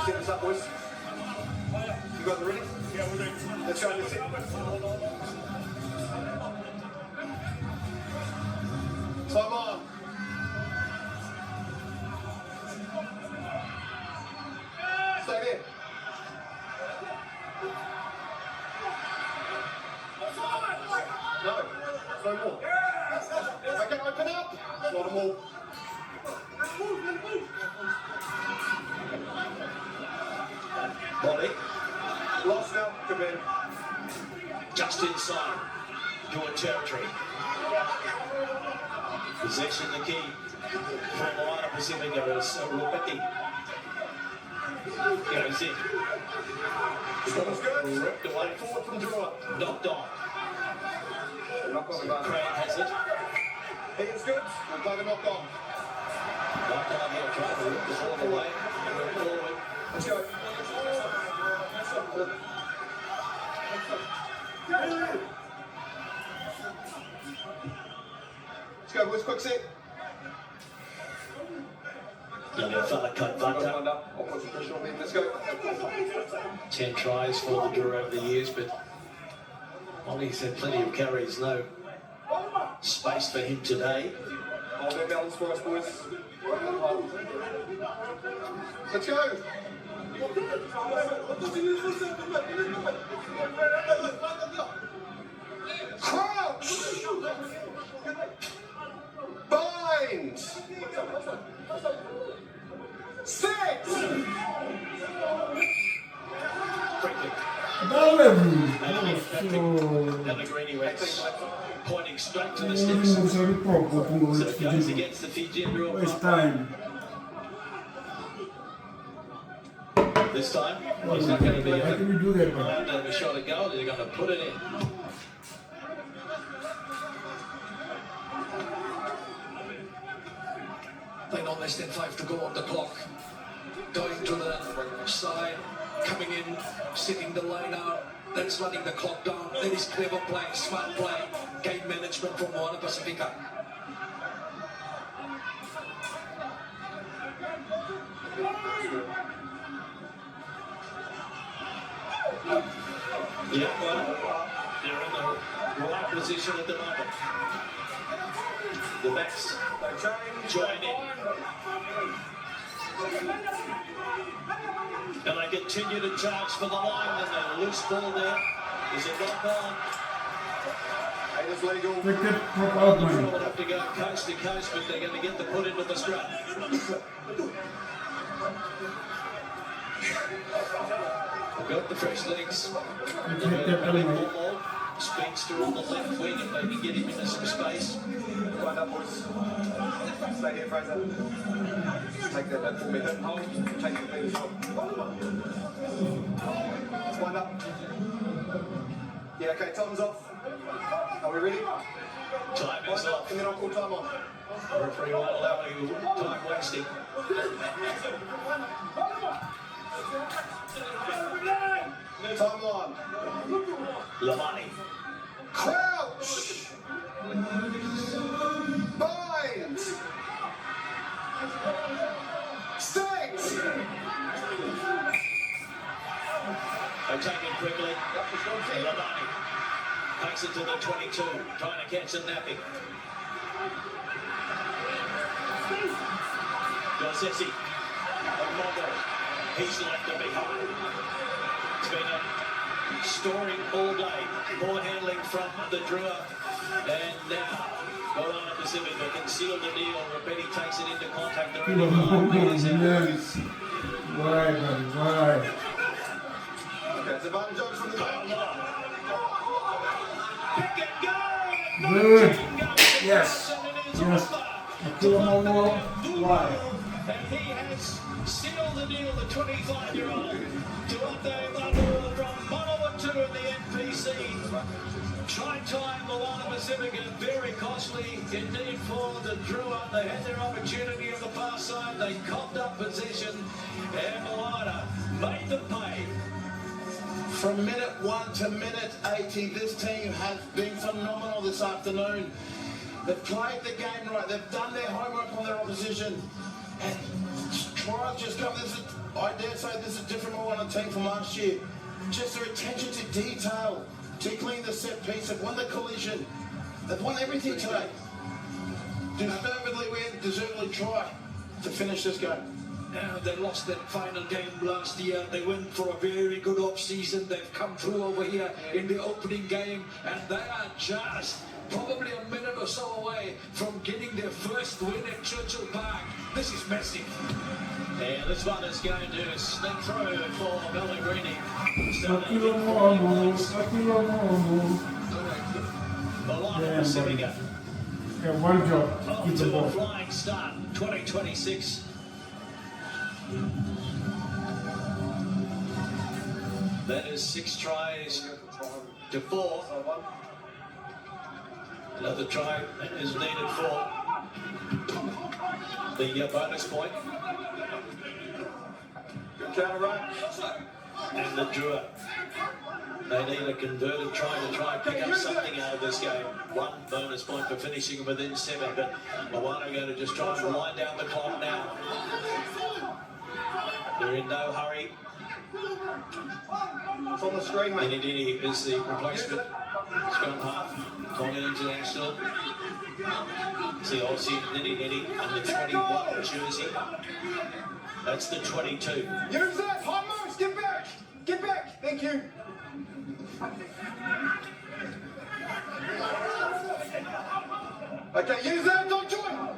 Set this up, boys. You guys ready? Yeah, we're ready. Let's go. Let's sit. Time on. Stay there. No, no more. Okay, open up. Not a more. Body Lost now. Come in. just inside Drua territory. Possession the key for Moana Pacifica as Rupeti goes in. That's good. Ripped away. Forward from Drua. Knocked on. Knock on the gun. Craig has it. He is good. We'll play the knock on. Umpire here trying to rip the ball away. Move forward. Let's go. Let's go, boys. Quick set. Another fella cut Vanta. I'll put some pressure on him. Let's go. 10 tries for the Drua over the years, but Ollie's had plenty of carries. No space for him today. Hold their balance for us, boys. Let's go. Crouch. Bind. Six. Pellegrini went pointing straight to the sticks. So it goes against the Fijian Drua. Waste time. This time, he's not going to be How can you do that, man? allowed to have a shot at goal. They're going to put it in. Playing on less than 5 to go on the clock. Going to the side, coming in, sitting the line out, then sliding the clock down. That is clever play, smart play, game management from Moana Pacifica. Yeah, well, they're in the right position at the moment. The backs join in. And they continue to charge for the line, and a loose ball there. Is it lock on? It is legal. Take that prop out, The man. Drua will have to go coast to coast, but they're going to get the put into the strut. Got the fresh legs. Speedster on the left wing if they can get him into some space. Wind up, boys. Stay here, Fraser. Take that 4 minute hold. Take the big shot. Let's wind up. Yeah, okay, time's off. Are we ready? Time is Wind up, off. and then I'll call time on. The referee won't allow any time wasting. Timeline. Lamani. Crouch. Bind. Stakes. They take it quickly. And Lamani takes it to the 22, trying to catch a napping. Gosesi. He's left it behind. It's been a story all day. Poor handling from the Drua. And now, Moana Pacifica can seal the deal. Rapetti takes it into contact. They're only 5 meters out. Yes. Why, man? Why? Okay, it's a button jump from the back. Pick and go! Good. Yes. Yes. Why? And he has sealed the deal, the 25-year-old, Duarte Manua from Manawatu in the NPC. Try time, Moana Pacifica, very costly indeed for the Drua. They had their opportunity on the far side, they copped up possession, and Moana made them pay. From minute 1 to minute 80, this team has been phenomenal this afternoon. They've played the game right. They've done their homework on their opposition. And tries just come. I dare say this is a different Moana team from last year. Just their attention to detail, tickling the set piece. They've won the collision. They've won everything today. Deservedly win, deservedly try to finish this game. Now they lost that final game last year. They went for a very good off-season. They've come through over here in the opening game, and they are just probably a minute or so away from getting their first win at Churchill Park. This is massive. And this one is going to sneak through for Pellegrini. Moana Pacifica. Yeah, one job. Off Keep the to a ball. flying start, 2026. That is 6 tries to 4. Another try is needed for the bonus point. Good counter run. And the Drua. They need a converted try and pick up something out of this game. One bonus point for finishing within 7, but Moana are going to just try and wind down the clock now. They're in no hurry. It's on the screen, mate. Nini is the replacement. Scrum half. Tonga International. It's the Aussie Nini and the 21 jersey. That's the 22. Use that! High moves! Get back! Get back! Thank you. Okay, use that! Don't join!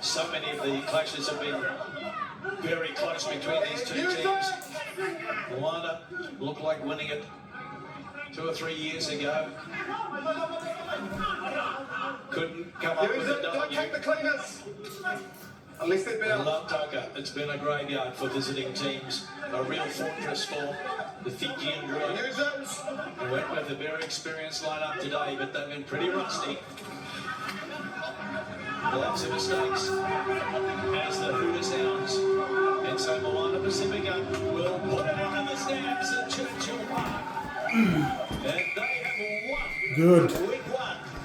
So many of the clashes have been very close between these two teams. Moana looked like winning it 2 or 3 years ago. Couldn't come up Use with it! a Don't W. take the cleaners! Unless they've been I out. love Tonga. It's been a graveyard for visiting teams. A real fortress for the Fijian Drua. Use it! And went with a very experienced lineup today, but they've been pretty rusty. Lots of mistakes as the Hooter sounds. And so Moana Pacifica will put it into the stands at Churchill Park. And they have won. Good.